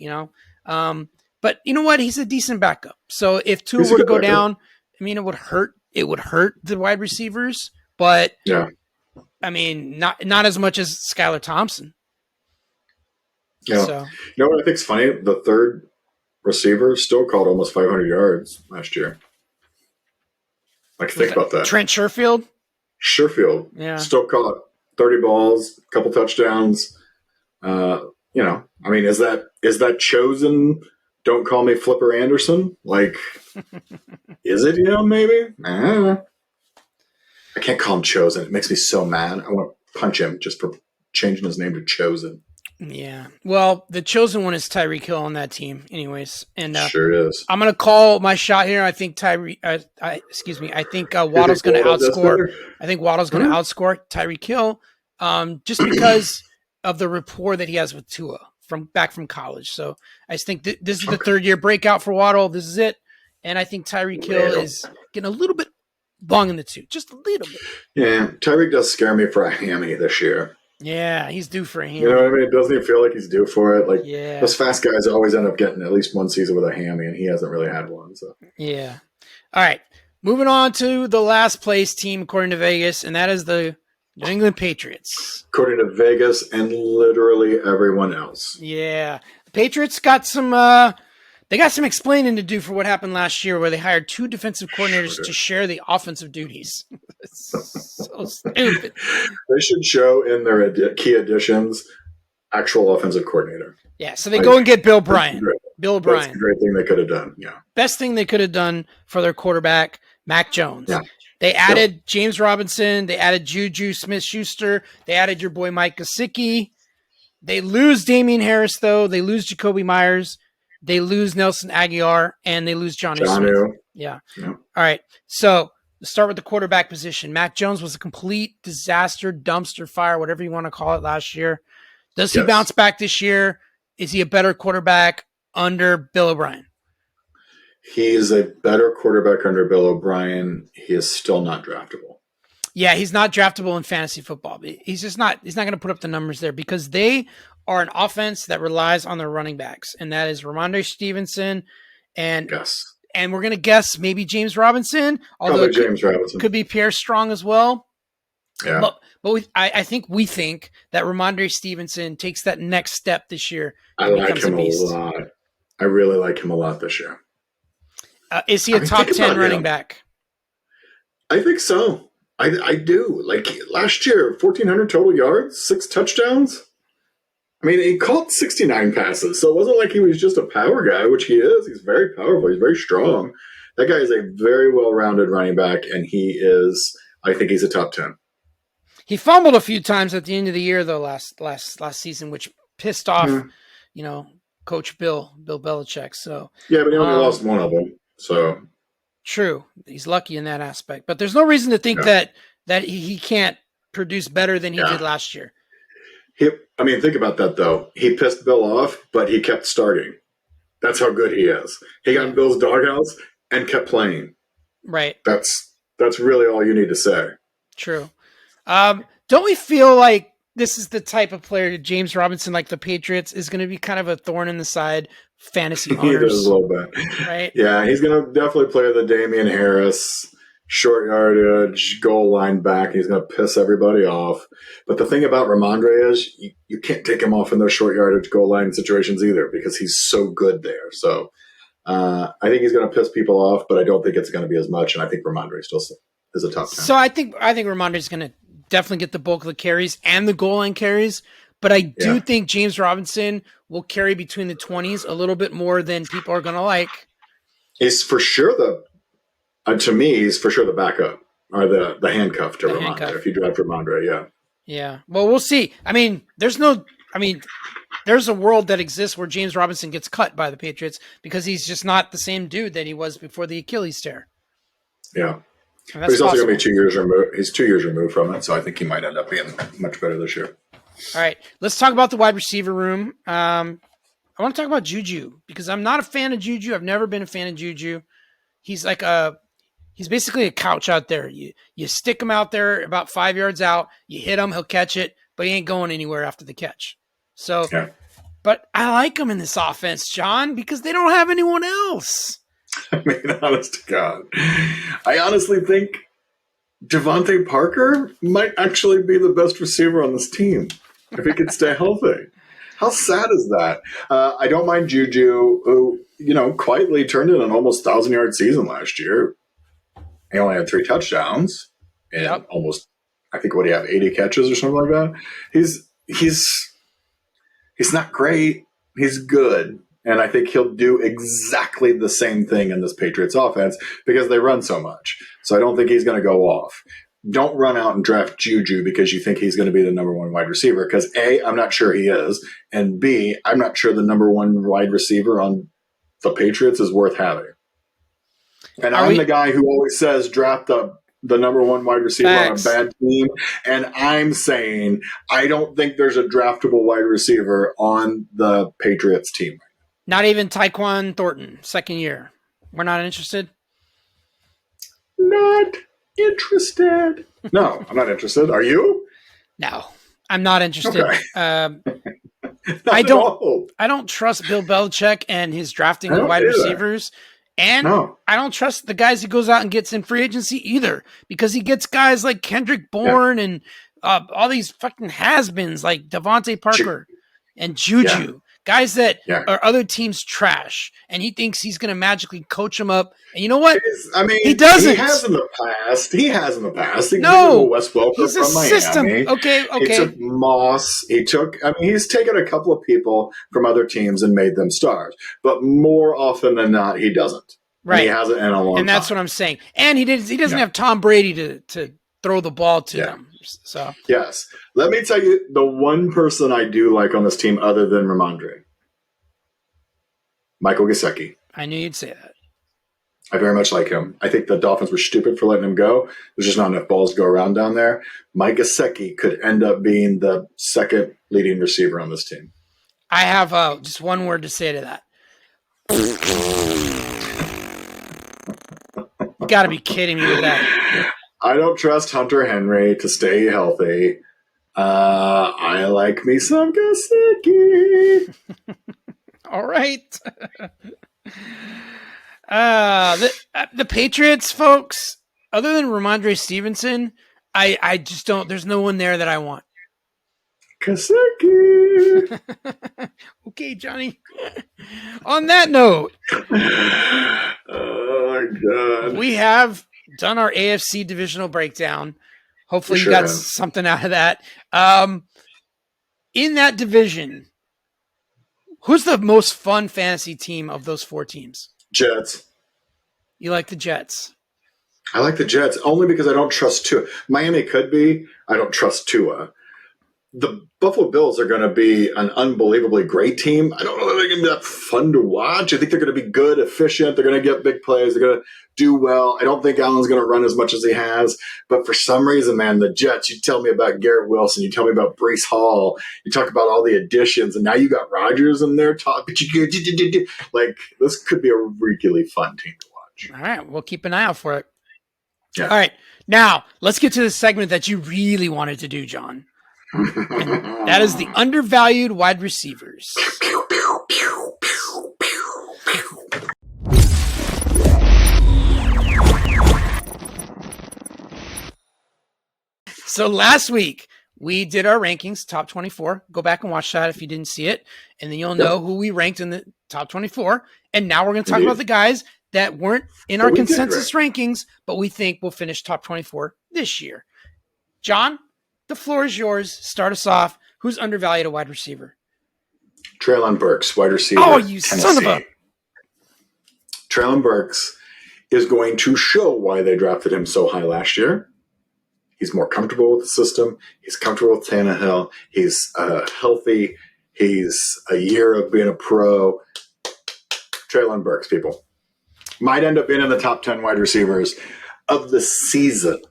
A: But you know what? He's a decent backup. So if Tua were to go down, I mean, it would hurt. It would hurt the wide receivers, but I mean, not as much as Skylar Thompson.
B: Yeah.
A: So.
B: You know what I think's funny? The third receiver still caught almost 500 yards last year. Like, think about that.
A: Trent Sherfield?
B: Sherfield. Still caught 30 balls, a couple touchdowns. I mean, is that chosen? Don't call me Flipper Anderson. Like, is it, maybe? I don't know. I can't call him Chosen. It makes me so mad. I want to punch him just for changing his name to Chosen.
A: Yeah. Well, the chosen one is Tyreek Hill on that team anyways. And
B: sure is.
A: I'm going to call my shot here. I think I think Waddle's going to outscore. I think Waddle's going to outscore Tyreek Hill just because of the rapport that he has with Tua back from college. So I just think this is the third year breakout for Waddle. This is it. And I think Tyreek Hill is getting a little bit long in the tooth, just a little bit.
B: Yeah, Tyreek does scare me for a hammy this year.
A: Yeah, he's due for a hammy.
B: You know what I mean? Doesn't he feel like he's due for it? Like, those fast guys always end up getting at least one season with a hammy, and he hasn't really had one. So
A: yeah. All right, moving on to the last place team according to Vegas, and that is the New England Patriots.
B: According to Vegas and literally everyone else.
A: Yeah. The Patriots got some explaining to do for what happened last year where they hired two defensive coordinators to share the offensive duties. It's so stupid.
B: They should show in their key additions actual offensive coordinator.
A: Yeah, so they go and get Bill O'Brien.
B: That's a great thing they could have done. Yeah.
A: Best thing they could have done for their quarterback, Mac Jones.
B: Yeah.
A: They added James Robinson. They added Juju Smith-Schuster. They added your boy Mike Gesicki. They lose Damian Harris, though. They lose Jacoby Myers. They lose Nelson Aguilar. And they lose Johnny Smith. Yeah. All right. So let's start with the quarterback position. Mac Jones was a complete disaster, dumpster fire, whatever you want to call it last year. Does he bounce back this year? Is he a better quarterback under Bill O'Brien?
B: He is a better quarterback under Bill O'Brien. He is still not draftable.
A: Yeah, he's not draftable in fantasy football. He's not going to put up the numbers there because they are an offense that relies on their running backs, and that is Ramondre Stevenson and we're going to guess maybe James Robinson, although
B: James Robinson
A: could be Pierre Strong as well.
B: Yeah.
A: But I think that Ramondre Stevenson takes that next step this year.
B: I like him a lot. I really like him a lot this year.
A: Is he a top 10 running back?
B: I think so. I do. Like last year, 1,400 total yards, 6 touchdowns. I mean, he caught 69 passes, so it wasn't like he was just a power guy, which he is. He's very powerful. He's very strong. That guy is a very well-rounded running back, and I think he's a top 10.
A: He fumbled a few times at the end of the year, though, last season, which pissed off, Coach Bill Belichick. So
B: yeah, but he only lost one of them. So
A: True. He's lucky in that aspect. But there's no reason to think
B: Yeah.
A: that he can't produce better than he
B: Yeah.
A: did last year.
B: Think about that, though. He pissed Bill off, but he kept starting. That's how good he is. He got in Bill's doghouse and kept playing.
A: Right.
B: That's really all you need to say.
A: True. Don't we feel like this is the type of player, James Robinson, like the Patriots, is going to be kind of a thorn in the side fantasy
B: He
A: owners?
B: does a little bit.
A: Right?
B: Yeah, he's going to definitely play the Damian Harris, short yardage, goal line back. He's going to piss everybody off. But the thing about Ramondre is you can't take him off in those short yardage goal line situations either because he's so good there. So I think he's going to piss people off, but I don't think it's going to be as much. And I think Ramondre still is a top 10.
A: So I think Ramondre is going to definitely get the bulk of the carries and the goal line carries. But I do think James Robinson will carry between the 20s a little bit more than people are going to like.
B: He's for sure to me, he's for sure the backup or the handcuff to Ramondre. If you draft Ramondre, yeah.
A: Yeah. Well, we'll see. There's a world that exists where James Robinson gets cut by the Patriots because he's just not the same dude that he was before the Achilles tear.
B: Yeah. But he's also going to be 2 years removed. He's 2 years removed from it, so I think he might end up being much better this year.
A: All right. Let's talk about the wide receiver room. I want to talk about Juju because I'm not a fan of Juju. I've never been a fan of Juju. He's basically a couch out there. You stick him out there about 5 yards out, you hit him, he'll catch it, but he ain't going anywhere after the catch. So, but I like him in this offense, John, because they don't have anyone else.
B: Honest to God, I honestly think Devontae Parker might actually be the best receiver on this team if he could stay healthy. How sad is that? I don't mind Juju, who, quietly turned in an almost 1,000-yard season last year. He only had 3 touchdowns and almost, I think, what do you have, 80 catches or something like that? He's not great. He's good. And I think he'll do exactly the same thing in this Patriots offense because they run so much. So I don't think he's going to go off. Don't run out and draft Juju because you think he's going to be the number 1 wide receiver because A, I'm not sure he is, and B, I'm not sure the number 1 wide receiver on the Patriots is worth having. And I'm the guy who always says draft the number 1 wide receiver on a bad team, and I'm saying I don't think there's a draftable wide receiver on the Patriots team.
A: Not even Tyquan Thornton, second year. We're not interested?
B: Not interested. No, I'm not interested. Are you?
A: No, I'm not interested.
B: Okay.
A: I don't trust Bill Belichick and his drafting of wide receivers. And I don't trust the guys he goes out and gets in free agency either because he gets guys like Kendrick Bourne and all these fucking has-beens like Devontae Parker and Juju. Yeah. Guys that are other teams' trash, and he thinks he's going to magically coach them up. And you know what? He doesn't.
B: He has in the past.
A: No,
B: Wes Welker
A: he's a
B: from Miami.
A: System. Okay.
B: He took Moss. He's taken a couple of people from other teams and made them stars. But more often than not, he doesn't.
A: Right.
B: And he hasn't in a long time.
A: And that's what I'm saying. And he doesn't have Tom Brady to throw the ball to him. So
B: yes. Let me tell you the one person I do like on this team other than Ramondre. Michael Gesicki.
A: I knew you'd say that.
B: I very much like him. I think the Dolphins were stupid for letting him go. There's just not enough balls to go around down there. Mike Gesicki could end up being the second leading receiver on this team.
A: I have just one word to say to that. You got to be kidding me with that.
B: I don't trust Hunter Henry to stay healthy. I like me some Gesicki.
A: All right. The Patriots, folks, other than Ramondre Stevenson, I just don't, there's no one there that I want.
B: Gesicki.
A: Okay, Johnny. On that note.
B: Oh, my God.
A: We have done our AFC divisional breakdown. Hopefully you got something out of that. In that division, who's the most fun fantasy team of those 4 teams?
B: Jets.
A: You like the Jets?
B: I like the Jets only because I don't trust Tua. Miami could be. I don't trust Tua. the Buffalo Bills are going to be an unbelievably great team. I don't know if they're going to be that fun to watch. I think they're going to be good, efficient. They're going to get big plays. They're going to do well. I don't think Allen's going to run as much as he has. But for some reason, man, the Jets, you tell me about Garrett Wilson. You tell me about Breece Hall. You talk about all the additions. And now you got Rodgers in there. Like, this could be a really fun team to watch.
A: All right. We'll keep an eye out for it.
B: Yeah.
A: All right. Now, let's get to the segment that you really wanted to do, John. And that is the undervalued wide receivers. So last week, we did our rankings, top 24. Go back and watch that if you didn't see it. And then you'll know who we ranked in the top 24. And now we're going to talk about the guys that weren't in our consensus rankings, but we think will finish top 24 this year. John, the floor is yours. Start us off. Who's undervalued a wide receiver?
B: Treylon Burks, wide receiver.
A: Oh, you
B: Tennessee.
A: son of a...
B: Treylon Burks is going to show why they drafted him so high last year. He's more comfortable with the system. He's comfortable with Tannehill. He's healthy. He's a year of being a pro. Treylon Burks, people. Might end up being in the top 10 wide receivers of the season.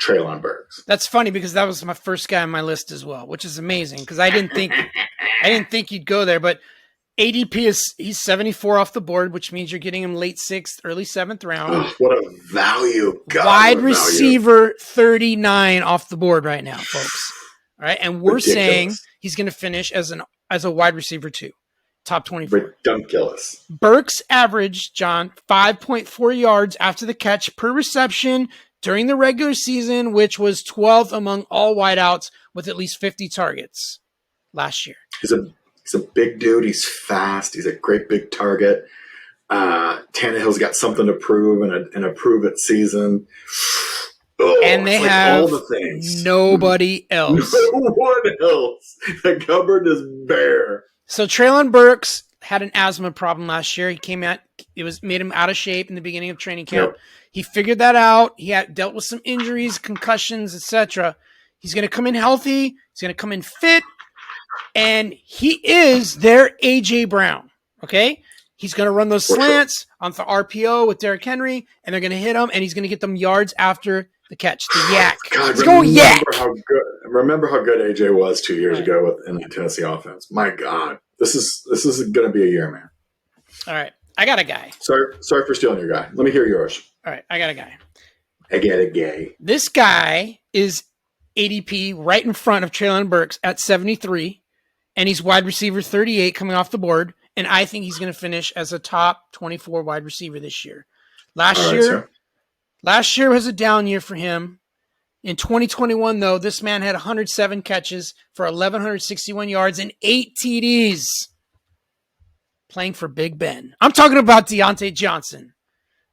B: Treylon Burks.
A: That's funny because that was my first guy on my list as well, which is amazing because I didn't think you'd go there, but ADP he's 74 off the board, which means you're getting him late 6th, early 7th round.
B: Oh, what a value. God,
A: wide receiver 39 off the board right now, folks. All right. And we're saying he's going to finish as a wide receiver 2, top 24.
B: Ridiculous.
A: Burks averaged, John, 5.4 yards after the catch per reception during the regular season, which was 12th among all wideouts with at least 50 targets last year.
B: He's a big dude. He's fast. He's a great big target. Tannehill's got something to prove in a prove-it season. Oh,
A: and they have
B: all the things.
A: Nobody else.
B: No one else. The cupboard is bare.
A: So Treylon Burks had an asthma problem last year. He came out, made him out of shape in the beginning of training camp.
B: Yep.
A: He figured that out. He had dealt with some injuries, concussions, etc. He's going to come in healthy. He's going to come in fit. And he is their A.J. Brown, okay? He's going to run those slants on the RPO with Derrick Henry, and they're going to hit him, and he's going to get them yards after the catch. The yak.
B: God,
A: he's going yak.
B: Remember how good A.J. was 2 years ago in the Tennessee offense. My God. This is going to be a year, man.
A: All right. I got a guy.
B: Sorry for stealing your guy. Let me hear yours.
A: All right. I got a guy.
B: I get a gay.
A: This guy is ADP right in front of Treylon Burks at 73. And he's wide receiver 38 coming off the board. And I think he's going to finish as a top 24 wide receiver this year. Last year was a down year for him. In 2021, though, this man had 107 catches for 1,161 yards and 8 TDs. Playing for Big Ben. I'm talking about Deontay Johnson.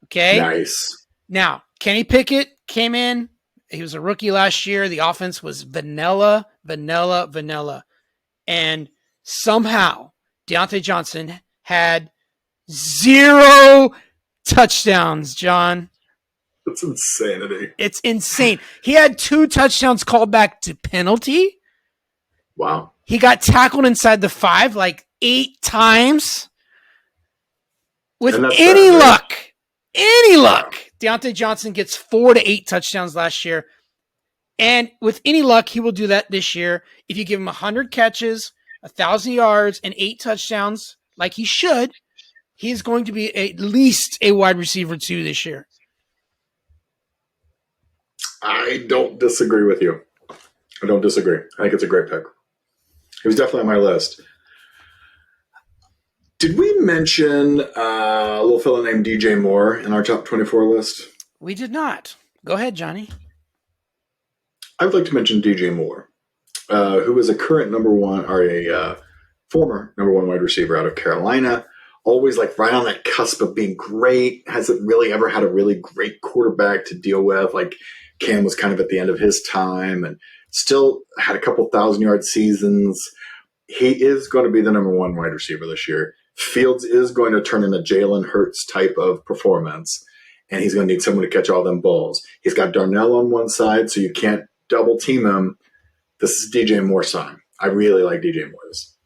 A: Okay?
B: Nice.
A: Now, Kenny Pickett came in. He was a rookie last year. The offense was vanilla. And somehow Deontay Johnson had 0 touchdowns, John.
B: That's insanity.
A: It's insane. He had 2 touchdowns called back to penalty.
B: Wow.
A: He got tackled inside the 5 like 8 times. With any luck, Deontay Johnson gets 4 to 8 touchdowns last year. And with any luck, he will do that this year. If you give him 100 catches, 1,000 yards, and 8 touchdowns, like he should, he's going to be at least a wide receiver 2 this year.
B: I don't disagree with you. I don't disagree. I think it's a great pick. He was definitely on my list. Did we mention a little fella named DJ Moore in our top 24 list?
A: We did not. Go ahead, Johnny.
B: I would like to mention DJ Moore, who is a current former number 1 wide receiver out of Carolina. Always like right on that cusp of being great. Hasn't really ever had a really great quarterback to deal with. Like Cam was kind of at the end of his time and still had a couple 1,000-yard seasons. He is going to be the number 1 wide receiver this year. Fields is going to turn into Jalen Hurts type of performance, and he's going to need someone to catch all them balls. He's got Darnell on one side, so you can't double team him. This is DJ Moore's time. I really like DJ Moore this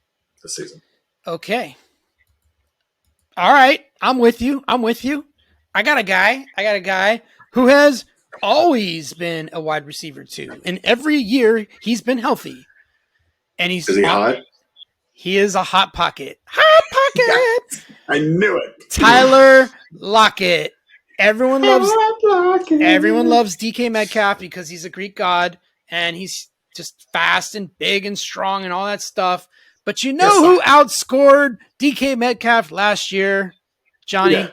B: season.
A: Okay. All right. I'm with you. I got a guy who has always been a wide receiver too. And every year he's been healthy. And is
B: he hot?
A: He is a hot pocket. Hot pocket.
B: Yes, I knew it.
A: Tyler Lockett. Everyone loves DK Metcalf because he's a Greek god and he's just fast and big and strong and all that stuff. But you know who outscored DK Metcalf last year, Johnny?
B: Yeah.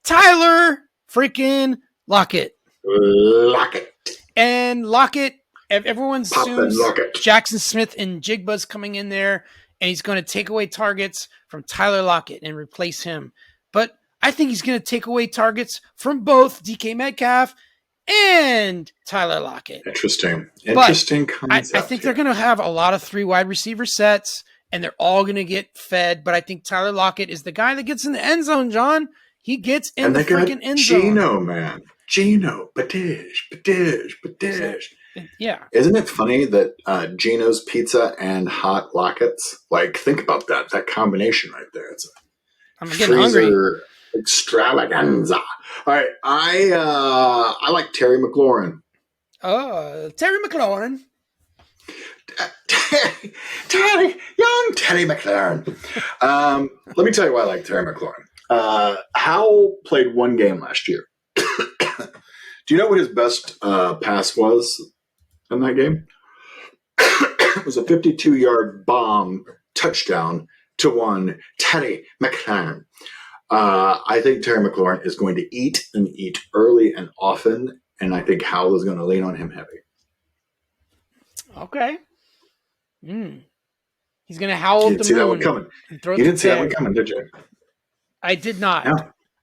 A: Tyler freaking Lockett. And Lockett, everyone assumes Jackson Smith and Jigba's coming in there and he's going to take away targets from Tyler Lockett and replace him. But I think he's going to take away targets from both DK Metcalf and Tyler Lockett.
B: Interesting concept.
A: I think they're going to have a lot of 3 wide receiver sets, and they're all going to get fed. But I think Tyler Lockett is the guy that gets in the end zone, John. He gets in the freaking end zone.
B: Geno, man. Geno. Batish.
A: Yeah.
B: Isn't it funny that Geno's Pizza and Hot Lockets, like, think about that combination right there.
A: I'm getting hungry.
B: Extravaganza. All right, I like Terry McLaurin.
A: Oh, Terry McLaurin.
B: Young Terry McLaurin. Let me tell you why I like Terry McLaurin. Howell played 1 game last year. Do you know what his best pass was in that game? It was a 52-yard bomb touchdown to one Terry McLaurin. I think Terry McLaurin is going to eat early and often, and I think Howell is going to lean on him heavy.
A: Okay. He's going to howl at the moon.
B: You didn't see that one coming. You didn't see that one coming, did you?
A: I did not.
B: No.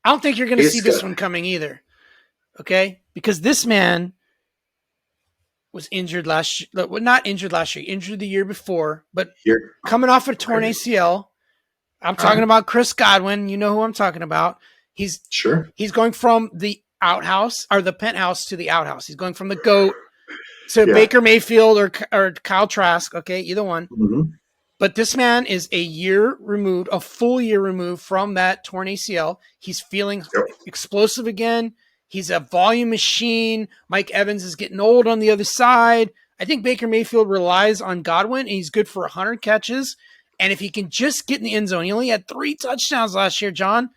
A: I don't think you're going to see this one coming either. Okay? Because this man was injured last year. Well, not injured last year. Injured the year before, but coming off a torn ACL. I'm talking about Chris Godwin. You know who I'm talking about. He's going from the outhouse or the penthouse to the outhouse. He's going from the GOAT to Baker Mayfield or Kyle Trask. Okay, either one.
B: Mm-hmm.
A: But this man is a full year removed from that torn ACL. He's feeling explosive again. He's a volume machine. Mike Evans is getting old on the other side. I think Baker Mayfield relies on Godwin, and he's good for 100 catches. And if he can just get in the end zone, he only had 3 touchdowns last year, John.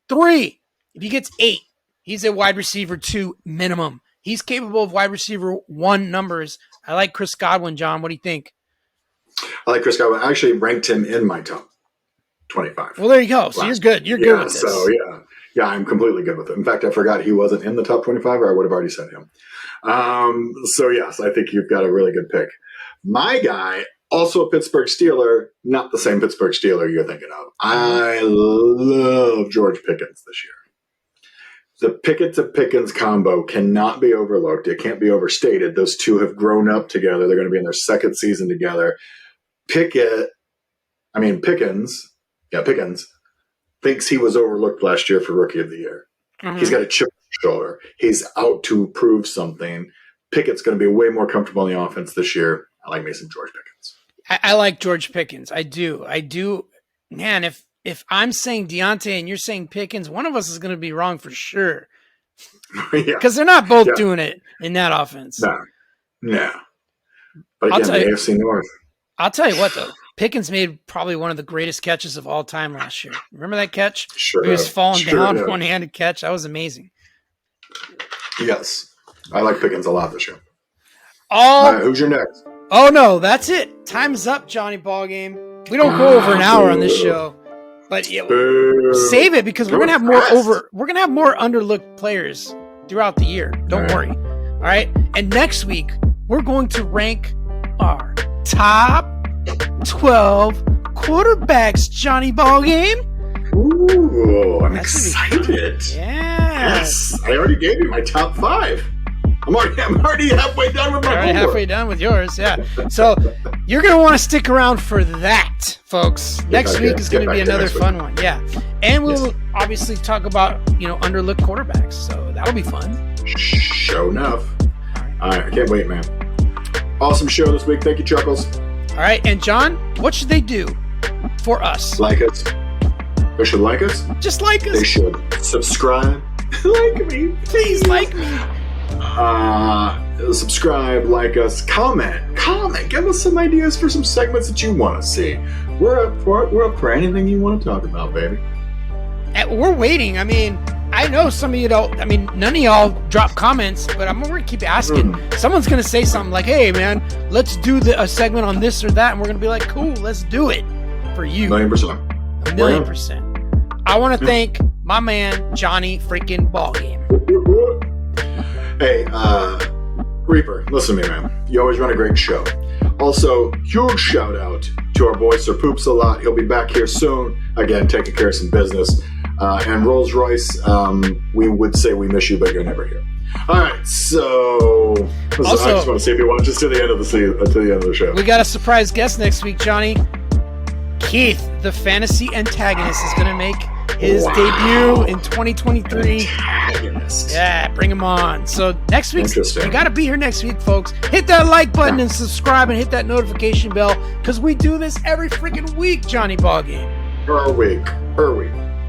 A: 3. If he gets 8, he's a wide receiver 2 minimum. He's capable of wide receiver 1 numbers. I like Chris Godwin, John. What do you think?
B: I like Chris Godwin. I actually ranked him in my top 25.
A: Well, there you go. So you're good. You're good with this.
B: So, yeah, I'm completely good with it. In fact, I forgot he wasn't in the top 25, or I would have already said him. So, yes, I think you've got a really good pick. My guy, also a Pittsburgh Steeler, not the same Pittsburgh Steeler you're thinking of. I love George Pickens this year. The Pickett to Pickens combo cannot be overlooked. It can't be overstated. Those two have grown up together. They're going to be in their 2nd season together. Pickens thinks he was overlooked last year for Rookie of the Year. Mm-hmm. He's got a chip on his shoulder. He's out to prove something. Pickett's going to be way more comfortable in the offense this year. I like me some George Pickens.
A: I like George Pickens. I do. Man, if I'm saying Deontay and you're saying Pickens, one of us is going to be wrong for sure. Because they're not both doing it in that offense.
B: No. But again, the AFC North.
A: I'll tell you what, though. Pickens made probably one of the greatest catches of all time last year. Remember that catch?
B: Sure.
A: He was falling down, one-handed catch. That was amazing.
B: Yes. I like Pickens a lot this year.
A: All
B: right, who's your next?
A: Oh, no, that's it. Time's up, Johnny Ballgame. We don't go over an hour on this show. But save it because we're gonna have more underlooked players throughout the year. Don't worry. All right. And next week we're going to rank our top 12 quarterbacks. Johnny Ballgame.
B: Ooh, I'm excited.
A: Yes.
B: I already gave you my top 5. I'm already halfway done with my homework.
A: Halfway done with yours, yeah. So you're going to want to stick around for that, folks. Next week is going to be another fun one, yeah. And we'll obviously talk about, underlooked quarterbacks. So that'll be fun.
B: Sure enough. All right, I can't wait, man. Awesome show this week. Thank you, Chuckles.
A: All right, and John, what should they do for us?
B: Like us. They should like us.
A: Just like us.
B: They should subscribe. Like me.
A: Please like me.
B: Subscribe, like us, comment. Give us some ideas for some segments that you want to see. We're up for anything you want to talk about, baby.
A: And we're waiting. I mean, I know some of you don't. I mean, none of y'all drop comments, but I'm going to keep asking. Someone's going to say something like, "Hey, man, let's do a segment on this or that," and we're going to be like, "Cool, let's do it for you."
B: 1,000,000%.
A: 1,000,000%. I want to thank my man Johnny freaking Ballgame.
B: Hey, Reaper, listen to me, man. You always run a great show. Also, huge shout out to our boy Sir Poops a lot. He'll be back here soon. Again, taking care of some business. And Rolls Royce, we would say we miss you, but you're never here. All right, so also, I just want to see if you watch us to the end of the show.
A: We got a surprise guest next week, Johnny. Keith, the fantasy antagonist, is going to make his debut in 2023.
B: Antagonist.
A: Yeah, bring him on. So next week, you got to be here next week, folks. Hit that like button and subscribe and hit that notification bell because we do this every freaking week, Johnny Ballgame.
B: Per week.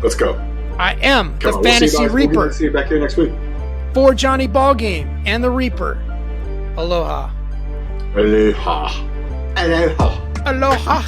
B: Let's go.
A: I am the Fantasy Reaper.
B: We'll see you back here next week.
A: For Johnny Ballgame and the Reaper. Aloha.
B: Aloha.
A: Aloha.